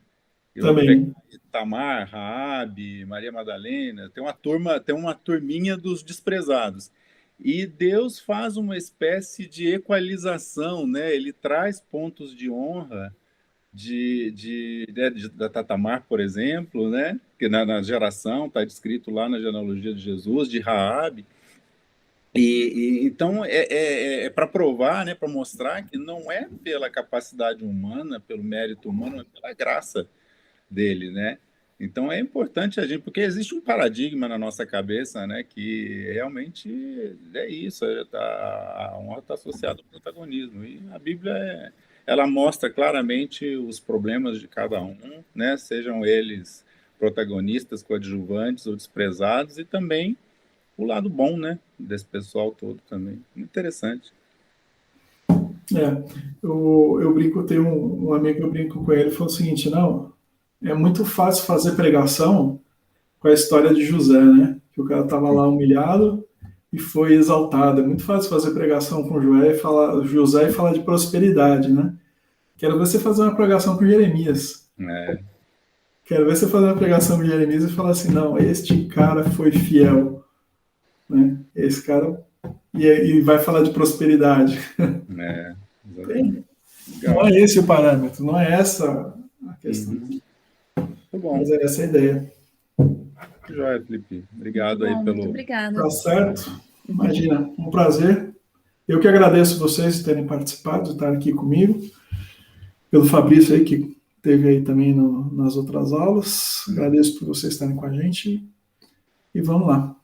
Também. Tamar, Raabe, Maria Madalena, tem uma turminha dos desprezados. E Deus faz uma espécie de equalização, né? Ele traz pontos de honra da Tatamar, por exemplo, né? Que na geração está descrito lá na genealogia de Jesus, de Raabe. Então é para provar, né? Para mostrar que não é pela capacidade humana, pelo mérito humano, é pela graça dele, né? Então é importante a gente, porque existe um paradigma na nossa cabeça, né, que realmente é isso, a honra está associada ao protagonismo, e a Bíblia ela mostra claramente os problemas de cada um, né, sejam eles protagonistas, coadjuvantes ou desprezados, e também o lado bom, né, desse pessoal todo também. Interessante. Eu brinco, tenho um amigo que eu brinco com ele, ele falou o seguinte, não, é muito fácil fazer pregação com a história de José, né? Que o cara estava lá humilhado e foi exaltado. É muito fácil fazer pregação com José e falar de prosperidade, né? Quero ver você fazer uma pregação com Jeremias. Quero ver você fazer uma pregação com Jeremias e falar assim, não, este cara foi fiel, né? Esse cara e vai falar de prosperidade. Não é esse o parâmetro, não é essa a questão. Tá bom. Mas é essa a ideia. Joia, Felipe. Obrigado aí pelo... Muito obrigada. Tá certo? Imagina, um prazer. Eu que agradeço vocês de terem participado, de estar aqui comigo. Pelo Fabrício aí, que esteve aí também nas outras aulas. Agradeço por vocês estarem com a gente. E vamos lá.